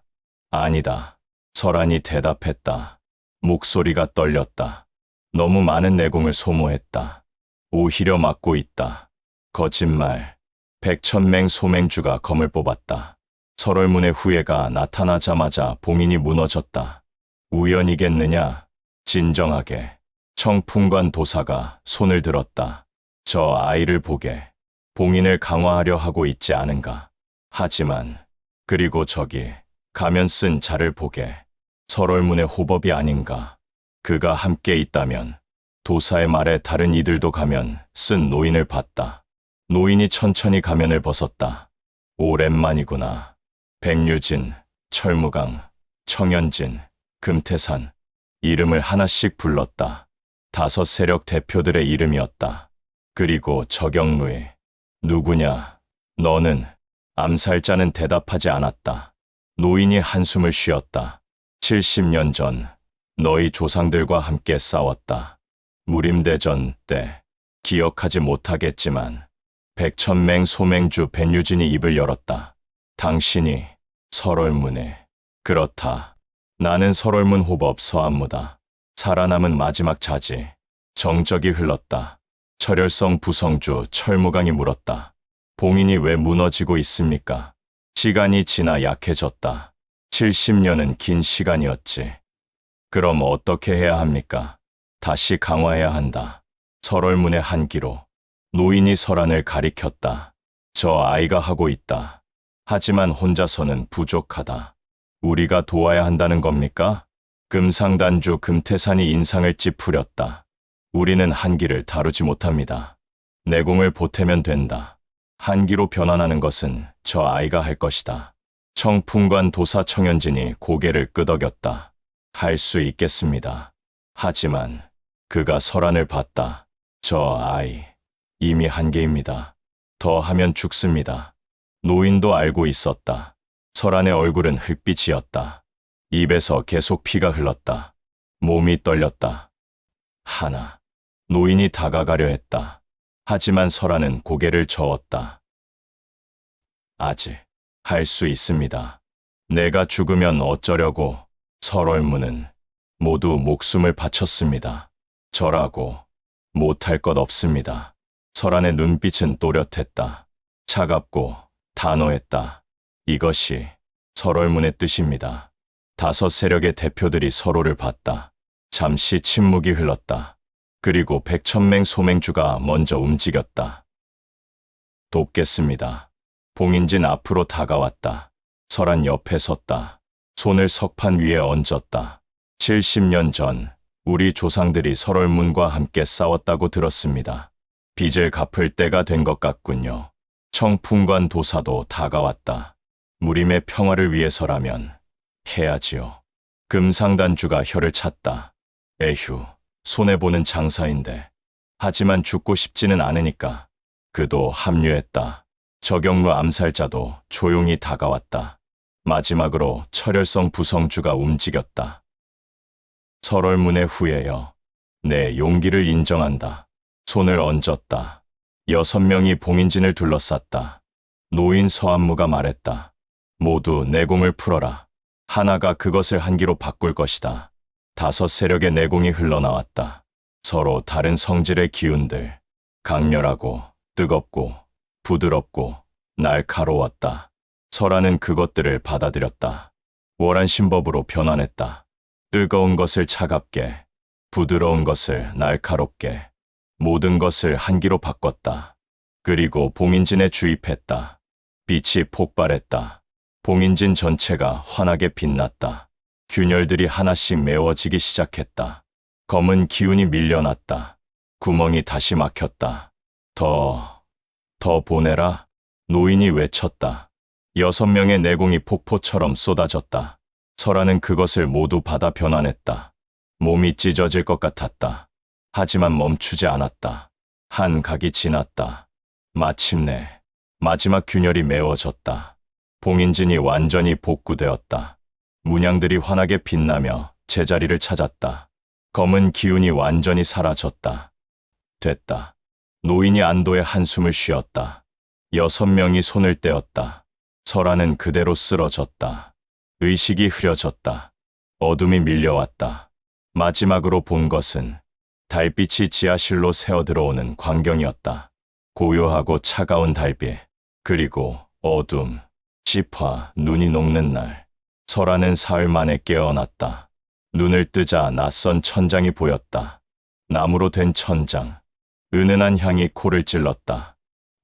아니다. 설한이 대답했다. 목소리가 떨렸다. 너무 많은 내공을 소모했다. 오히려 막고 있다. 거짓말. 백천맹 소맹주가 검을 뽑았다. 설월문의 후예가 나타나자마자 봉인이 무너졌다. 우연이겠느냐? 진정하게. 청풍관 도사가 손을 들었다. 저 아이를 보게. 봉인을 강화하려 하고 있지 않은가. 하지만 그리고 저기 가면 쓴 자를 보게. 설월문의 호법이 아닌가. 그가 함께 있다면. 도사의 말에 다른 이들도 가면 쓴 노인을 봤다. 노인이 천천히 가면을 벗었다. 오랜만이구나. 백유진, 철무강, 청현진, 금태산. 이름을 하나씩 불렀다. 5 세력 대표들의 이름이었다. 그리고 저경루의. 누구냐? 너는? 암살자는 대답하지 않았다. 노인이 한숨을 쉬었다. 70년 전 너희 조상들과 함께 싸웠다. 무림대전 때. 기억하지 못하겠지만 백천맹 소맹주 백유진이 입을 열었다. 당신이 설월문에. 그렇다. 나는 설월문 호법 서안무다. 살아남은 마지막 자지. 정적이 흘렀다. 철혈성 부성주 철무강이 물었다. 봉인이 왜 무너지고 있습니까? 시간이 지나 약해졌다. 70년은 긴 시간이었지. 그럼 어떻게 해야 합니까? 다시 강화해야 한다. 설월문의 한기로. 노인이 설안을 가리켰다. 저 아이가 하고 있다. 하지만 혼자서는 부족하다. 우리가 도와야 한다는 겁니까? 금상단주 금태산이 인상을 찌푸렸다. 우리는 한기를 다루지 못합니다. 내공을 보태면 된다. 한기로 변환하는 것은 저 아이가 할 것이다. 청풍관 도사 청현진이 고개를 끄덕였다. 할 수 있겠습니다. 하지만 그가 설안을 봤다. 저 아이, 이미 한계입니다. 더 하면 죽습니다. 노인도 알고 있었다. 설안의 얼굴은 흙빛이었다. 입에서 계속 피가 흘렀다. 몸이 떨렸다. 하나. 노인이 다가가려 했다. 하지만 설안은 고개를 저었다. 아직 할 수 있습니다. 내가 죽으면 어쩌려고. 설월문은 모두 목숨을 바쳤습니다. 저라고 못할 것 없습니다. 설안의 눈빛은 또렷했다. 차갑고 단호했다. 이것이 설월문의 뜻입니다. 5 세력의 대표들이 서로를 봤다. 잠시 침묵이 흘렀다. 그리고 백천맹 소맹주가 먼저 움직였다. 돕겠습니다. 봉인진 앞으로 다가왔다. 설안 옆에 섰다. 손을 석판 위에 얹었다. 70년 전 우리 조상들이 설월문과 함께 싸웠다고 들었습니다. 빚을 갚을 때가 된 것 같군요. 청풍관 도사도 다가왔다. 무림의 평화를 위해서라면 해야지요. 금상단주가 혀를 찼다. 에휴, 손해보는 장사인데. 하지만 죽고 싶지는 않으니까. 그도 합류했다. 저경루 암살자도 조용히 다가왔다. 마지막으로 철혈성 부성주가 움직였다. 설월문의 후예여. 내 용기를 인정한다. 손을 얹었다. 6명이 봉인진을 둘러쌌다. 노인 서안무가 말했다. 모두 내공을 풀어라. 하나가 그것을 한기로 바꿀 것이다. 5 세력의 내공이 흘러나왔다. 서로 다른 성질의 기운들. 강렬하고 뜨겁고 부드럽고 날카로웠다. 설하는 그것들을 받아들였다. 월한 신법으로 변환했다. 뜨거운 것을 차갑게, 부드러운 것을 날카롭게, 모든 것을 한기로 바꿨다. 그리고 봉인진에 주입했다. 빛이 폭발했다. 봉인진 전체가 환하게 빛났다. 균열들이 하나씩 메워지기 시작했다. 검은 기운이 밀려났다. 구멍이 다시 막혔다. 더 보내라. 노인이 외쳤다. 6명의 내공이 폭포처럼 쏟아졌다. 설하는 그것을 모두 받아 변환했다. 몸이 찢어질 것 같았다. 하지만 멈추지 않았다. 한 각이 지났다. 마침내 마지막 균열이 메워졌다. 봉인진이 완전히 복구되었다. 문양들이 환하게 빛나며 제자리를 찾았다. 검은 기운이 완전히 사라졌다. 됐다. 노인이 안도의 한숨을 쉬었다. 6명이 손을 떼었다. 설하는 그대로 쓰러졌다. 의식이 흐려졌다. 어둠이 밀려왔다. 마지막으로 본 것은 달빛이 지하실로 새어들어오는 광경이었다. 고요하고 차가운 달빛, 그리고 어둠, 습화, 눈이 녹는 날. 설하는 사흘 만에 깨어났다. 눈을 뜨자 낯선 천장이 보였다. 나무로 된 천장. 은은한 향이 코를 찔렀다.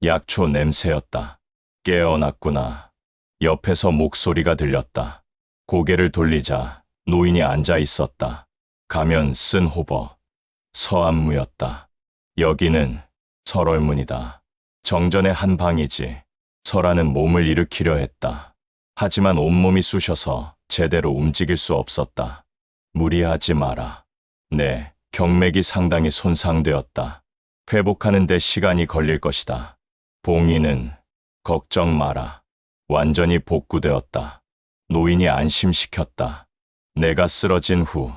약초 냄새였다. 깨어났구나. 옆에서 목소리가 들렸다. 고개를 돌리자 노인이 앉아 있었다. 가면 쓴 호버. 서안무였다. 여기는 설월문이다. 정전의 한 방이지. 설하는 몸을 일으키려 했다. 하지만 온몸이 쑤셔서 제대로 움직일 수 없었다. 무리하지 마라. 네, 경맥이 상당히 손상되었다. 회복하는 데 시간이 걸릴 것이다. 봉인은 걱정 마라. 완전히 복구되었다. 노인이 안심시켰다. 내가 쓰러진 후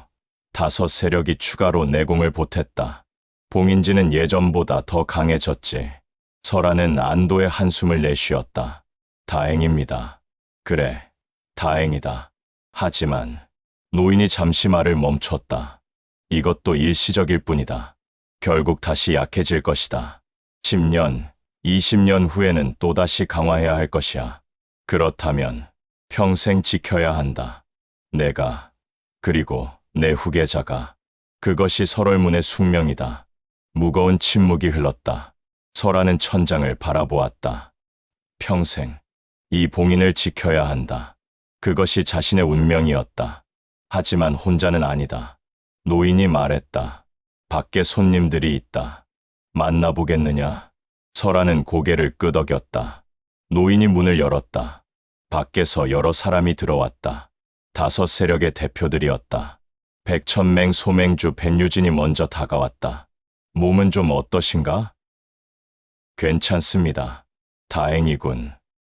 5 세력이 추가로 내공을 보탰다. 봉인진은 예전보다 더 강해졌지. 설하는 안도의 한숨을 내쉬었다. 다행입니다. 그래, 다행이다. 하지만 노인이 잠시 말을 멈췄다. 이것도 일시적일 뿐이다. 결국 다시 약해질 것이다. 10년, 20년 후에는 또다시 강화해야 할 것이야. 그렇다면 평생 지켜야 한다. 내가, 그리고 내 후계자가. 그것이 설월문의 숙명이다. 무거운 침묵이 흘렀다. 설하는 천장을 바라보았다. 평생 이 봉인을 지켜야 한다. 그것이 자신의 운명이었다. 하지만 혼자는 아니다. 노인이 말했다. 밖에 손님들이 있다. 만나보겠느냐? 설하는 고개를 끄덕였다. 노인이 문을 열었다. 밖에서 여러 사람이 들어왔다. 5 세력의 대표들이었다. 백천맹 소맹주 백유진이 먼저 다가왔다. 몸은 좀 어떠신가? 괜찮습니다. 다행이군.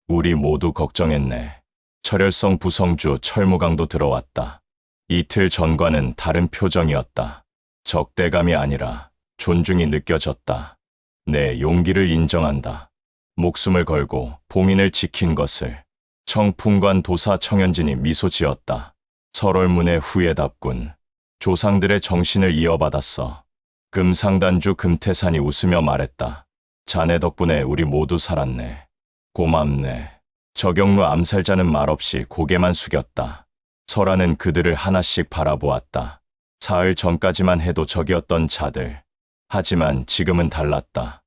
우리 모두 걱정했네. 철혈성 부성주 철무강도 들어왔다. 이틀 전과는 다른 표정이었다. 적대감이 아니라 존중이 느껴졌다. 내 용기를 인정한다. 목숨을 걸고 봉인을 지킨 것을. 청풍관 도사 청현진이 미소 지었다. 설월문의 후예답군. 조상들의 정신을 이어받았어. 금상단주 금태산이 웃으며 말했다. 자네 덕분에 우리 모두 살았네. 고맙네. 저경루 암살자는 말없이 고개만 숙였다. 설하는 그들을 하나씩 바라보았다. 사흘 전까지만 해도 적이었던 자들. 하지만 지금은 달랐다.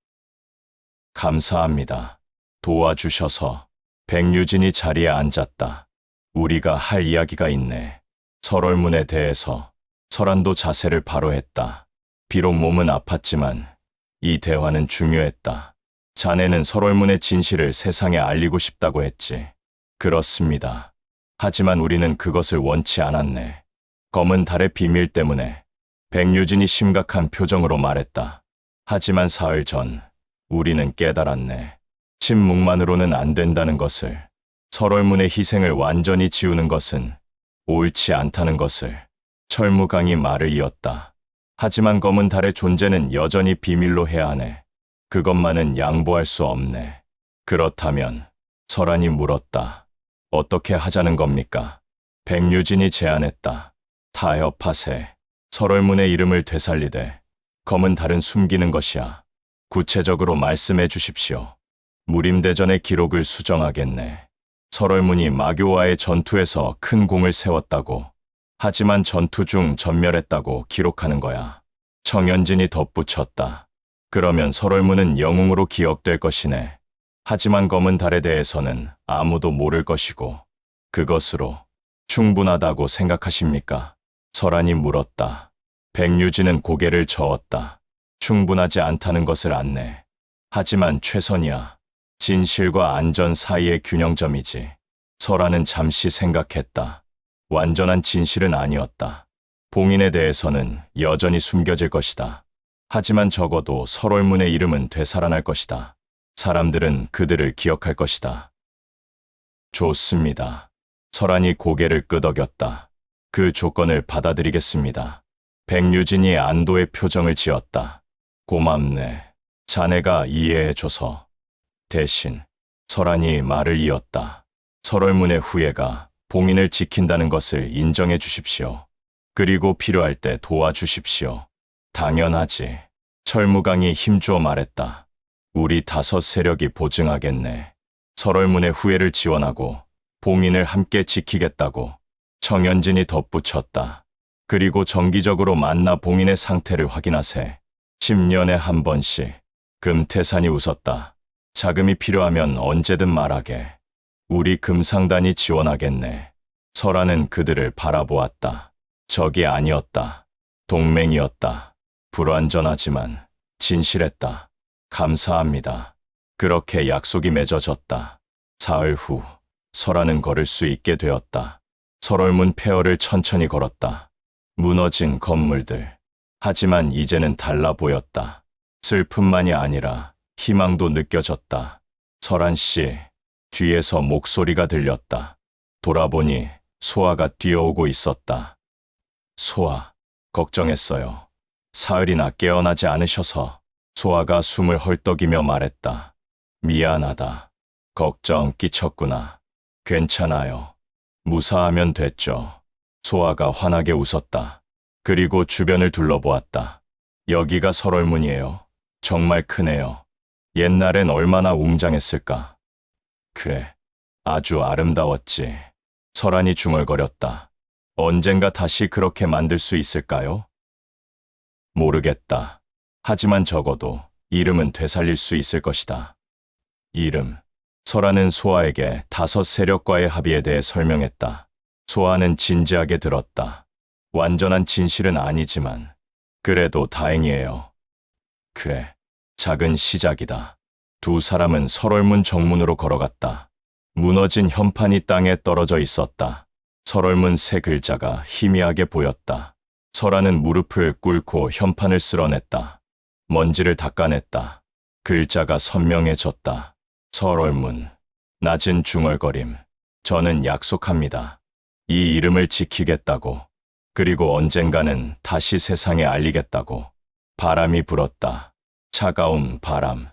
감사합니다. 도와주셔서. 백유진이 자리에 앉았다. 우리가 할 이야기가 있네. 설월문에 대해서. 설한도 자세를 바로 했다. 비록 몸은 아팠지만 이 대화는 중요했다. 자네는 설월문의 진실을 세상에 알리고 싶다고 했지. 그렇습니다. 하지만 우리는 그것을 원치 않았네. 검은 달의 비밀 때문에. 백유진이 심각한 표정으로 말했다. 하지만 사흘 전 우리는 깨달았네. 침묵만으로는 안 된다는 것을. 설월문의 희생을 완전히 지우는 것은 옳지 않다는 것을. 철무강이 말을 이었다. 하지만 검은 달의 존재는 여전히 비밀로 해야 하네. 그것만은 양보할 수 없네. 그렇다면 설한이 물었다. 어떻게 하자는 겁니까? 백유진이 제안했다. 타협하세. 설월문의 이름을 되살리되 검은 달은 숨기는 것이야. 구체적으로 말씀해 주십시오. 무림대전의 기록을 수정하겠네. 설월문이 마교와의 전투에서 큰 공을 세웠다고. 하지만 전투 중 전멸했다고 기록하는 거야. 정현진이 덧붙였다. 그러면 설월문은 영웅으로 기억될 것이네. 하지만 검은 달에 대해서는 아무도 모를 것이고 그것으로 충분하다고 생각하십니까? 설안이 물었다. 백유진은 고개를 저었다. 충분하지 않다는 것을 안네. 하지만 최선이야. 진실과 안전 사이의 균형점이지. 설안은 잠시 생각했다. 완전한 진실은 아니었다. 봉인에 대해서는 여전히 숨겨질 것이다. 하지만 적어도 설월문의 이름은 되살아날 것이다. 사람들은 그들을 기억할 것이다. 좋습니다. 설안이 고개를 끄덕였다. 그 조건을 받아들이겠습니다. 백유진이 안도의 표정을 지었다. 고맙네. 자네가 이해해줘서. 대신 설안이 말을 이었다. 설월문의 후예가 봉인을 지킨다는 것을 인정해 주십시오. 그리고 필요할 때 도와주십시오. 당연하지. 철무강이 힘주어 말했다. 우리 5 세력이 보증하겠네. 설월문의 후예를 지원하고 봉인을 함께 지키겠다고 정현진이 덧붙였다. 그리고 정기적으로 만나 봉인의 상태를 확인하세. 10년에 한 번씩. 금태산이 웃었다. 자금이 필요하면 언제든 말하게. 우리 금상단이 지원하겠네. 설아는 그들을 바라보았다. 적이 아니었다. 동맹이었다. 불완전하지만 진실했다. 감사합니다. 그렇게 약속이 맺어졌다. 사흘 후 설아는 걸을 수 있게 되었다. 설월문 폐허를 천천히 걸었다. 무너진 건물들. 하지만 이제는 달라 보였다. 슬픔만이 아니라 희망도 느껴졌다. 설안 씨, 뒤에서 목소리가 들렸다. 돌아보니 소아가 뛰어오고 있었다. 소아, 걱정했어요. 사흘이나 깨어나지 않으셔서. 소아가 숨을 헐떡이며 말했다. 미안하다. 걱정 끼쳤구나. 괜찮아요. 무사하면 됐죠. 소아가 환하게 웃었다. 그리고 주변을 둘러보았다. 여기가 설월문이에요. 정말 크네요. 옛날엔 얼마나 웅장했을까. 그래, 아주 아름다웠지. 설안이 중얼거렸다. 언젠가 다시 그렇게 만들 수 있을까요? 모르겠다. 하지만 적어도 이름은 되살릴 수 있을 것이다. 이름. 설안은 소아에게 5 세력과의 합의에 대해 설명했다. 소아는 진지하게 들었다. 완전한 진실은 아니지만 그래도 다행이에요. 그래, 작은 시작이다. 2 사람은 설월문 정문으로 걸어갔다. 무너진 현판이 땅에 떨어져 있었다. 설월문 3 글자가 희미하게 보였다. 설아는 무릎을 꿇고 현판을 쓸어냈다. 먼지를 닦아냈다. 글자가 선명해졌다. 설월문. 낮은 중얼거림. 저는 약속합니다. 이 이름을 지키겠다고. 그리고 언젠가는 다시 세상에 알리겠다고. 바람이 불었다. 차가운 바람.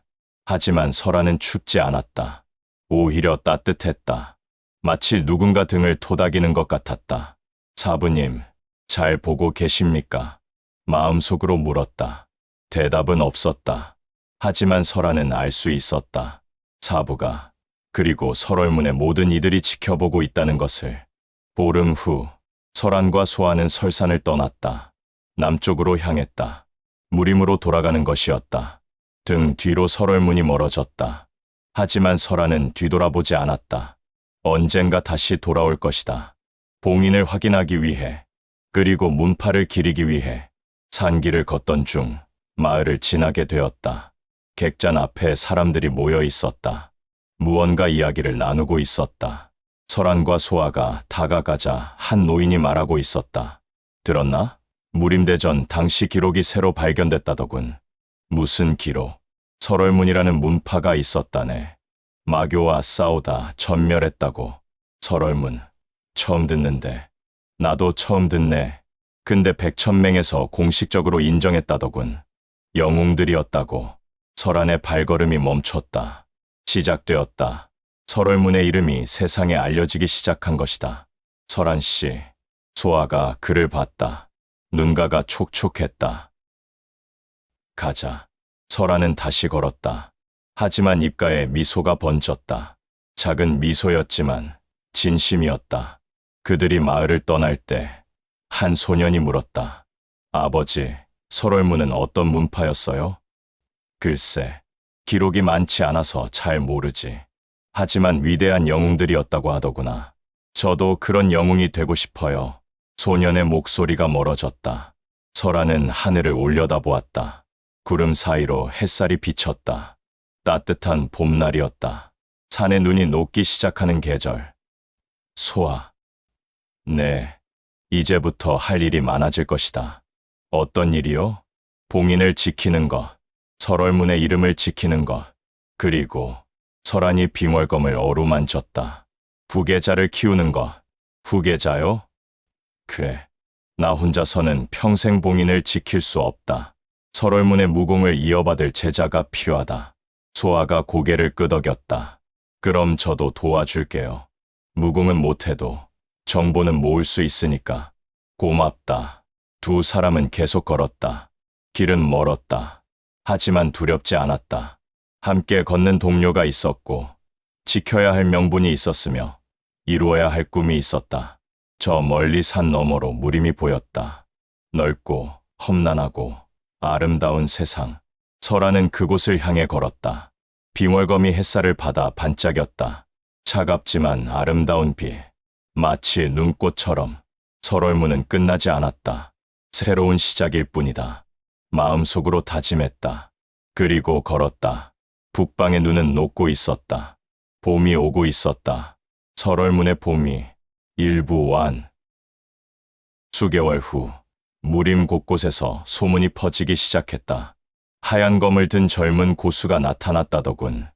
하지만 설아는 춥지 않았다. 오히려 따뜻했다. 마치 누군가 등을 토닥이는 것 같았다. 사부님, 잘 보고 계십니까? 마음속으로 물었다. 대답은 없었다. 하지만 설아는 알 수 있었다. 사부가, 그리고 설월문의 모든 이들이 지켜보고 있다는 것을. 보름 후, 설안과 소아는 설산을 떠났다. 남쪽으로 향했다. 무림으로 돌아가는 것이었다. 등 뒤로 설월문이 멀어졌다. 하지만 설아는 뒤돌아보지 않았다. 언젠가 다시 돌아올 것이다. 봉인을 확인하기 위해, 그리고 문파를 기리기 위해 산길을 걷던 중 마을을 지나게 되었다. 객잔 앞에 사람들이 모여 있었다. 무언가 이야기를 나누고 있었다. 설안과 소아가 다가가자 한 노인이 말하고 있었다. 들었나? 무림대전 당시 기록이 새로 발견됐다더군. 무슨 기록? 설월문이라는 문파가 있었다네. 마교와 싸우다 전멸했다고. 설월문. 처음 듣는데. 나도 처음 듣네. 근데 백천맹에서 공식적으로 인정했다더군. 영웅들이었다고. 설안의 발걸음이 멈췄다. 시작되었다. 설월문의 이름이 세상에 알려지기 시작한 것이다. 설한 씨, 소아가 그를 봤다. 눈가가 촉촉했다. 가자. 설아는 다시 걸었다. 하지만 입가에 미소가 번졌다. 작은 미소였지만 진심이었다. 그들이 마을을 떠날 때 한 소년이 물었다. 아버지, 설월문은 어떤 문파였어요? 글쎄, 기록이 많지 않아서 잘 모르지. 하지만 위대한 영웅들이었다고 하더구나. 저도 그런 영웅이 되고 싶어요. 소년의 목소리가 멀어졌다. 설아는 하늘을 올려다보았다. 구름 사이로 햇살이 비쳤다. 따뜻한 봄날이었다. 산의 눈이 녹기 시작하는 계절. 소아. 네, 이제부터 할 일이 많아질 것이다. 어떤 일이요? 봉인을 지키는 것, 설월문의 이름을 지키는 것, 그리고 설한이 빙월검을 어루만졌다. 후계자를 키우는 것. 후계자요? 그래, 나 혼자서는 평생 봉인을 지킬 수 없다. 설월문의 무공을 이어받을 제자가 필요하다. 소아가 고개를 끄덕였다. 그럼 저도 도와줄게요. 무공은 못해도 정보는 모을 수 있으니까. 고맙다. 두 사람은 계속 걸었다. 길은 멀었다. 하지만 두렵지 않았다. 함께 걷는 동료가 있었고, 지켜야 할 명분이 있었으며, 이루어야 할 꿈이 있었다. 저 멀리 산 너머로 무림이 보였다. 넓고 험난하고 아름다운 세상. 설아는 그곳을 향해 걸었다. 빙월검이 햇살을 받아 반짝였다. 차갑지만 아름다운 빛. 마치 눈꽃처럼. 설월문은 끝나지 않았다. 새로운 시작일 뿐이다. 마음속으로 다짐했다. 그리고 걸었다. 북방의 눈은 녹고 있었다. 봄이 오고 있었다. 설월문의 봄이 일부 완. 수개월 후 무림 곳곳에서 소문이 퍼지기 시작했다. 하얀 검을 든 젊은 고수가 나타났다더군.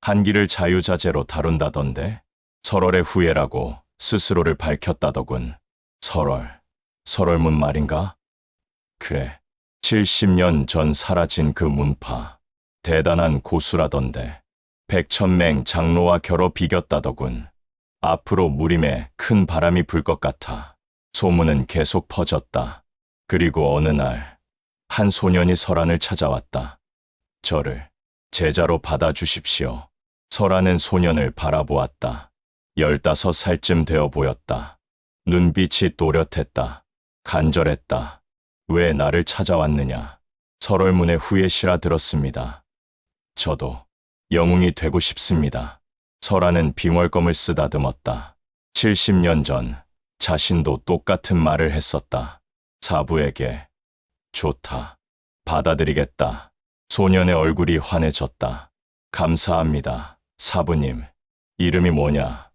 한기를 자유자재로 다룬다던데. 설월의 후예라고 스스로를 밝혔다더군. 설월문 말인가? 그래, 70년 전 사라진 그 문파. 대단한 고수라던데. 백천맹 장로와 겨뤄 비겼다더군. 앞으로 무림에 큰 바람이 불 것 같아. 소문은 계속 퍼졌다. 그리고 어느 날, 한 소년이 설한을 찾아왔다. 저를 제자로 받아주십시오. 설한은 소년을 바라보았다. 15살쯤 되어 보였다. 눈빛이 또렷했다. 간절했다. 왜 나를 찾아왔느냐? 설월문의 후예시라 들었습니다. 저도 영웅이 되고 싶습니다. 설한은 빙월검을 쓰다듬었다. 70년 전 자신도 똑같은 말을 했었다. 사부에게. 좋다. 받아들이겠다. 소년의 얼굴이 환해졌다. 감사합니다. 사부님. 이름이 뭐냐?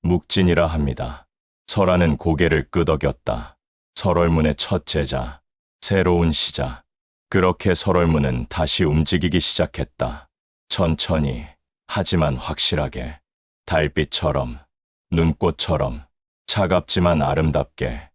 묵진이라 합니다. 설한은 고개를 끄덕였다. 설월문의 첫 제자. 새로운 시작. 그렇게 설월문은 다시 움직이기 시작했다. 천천히, 하지만 확실하게. 달빛처럼, 눈꽃처럼, 차갑지만 아름답게.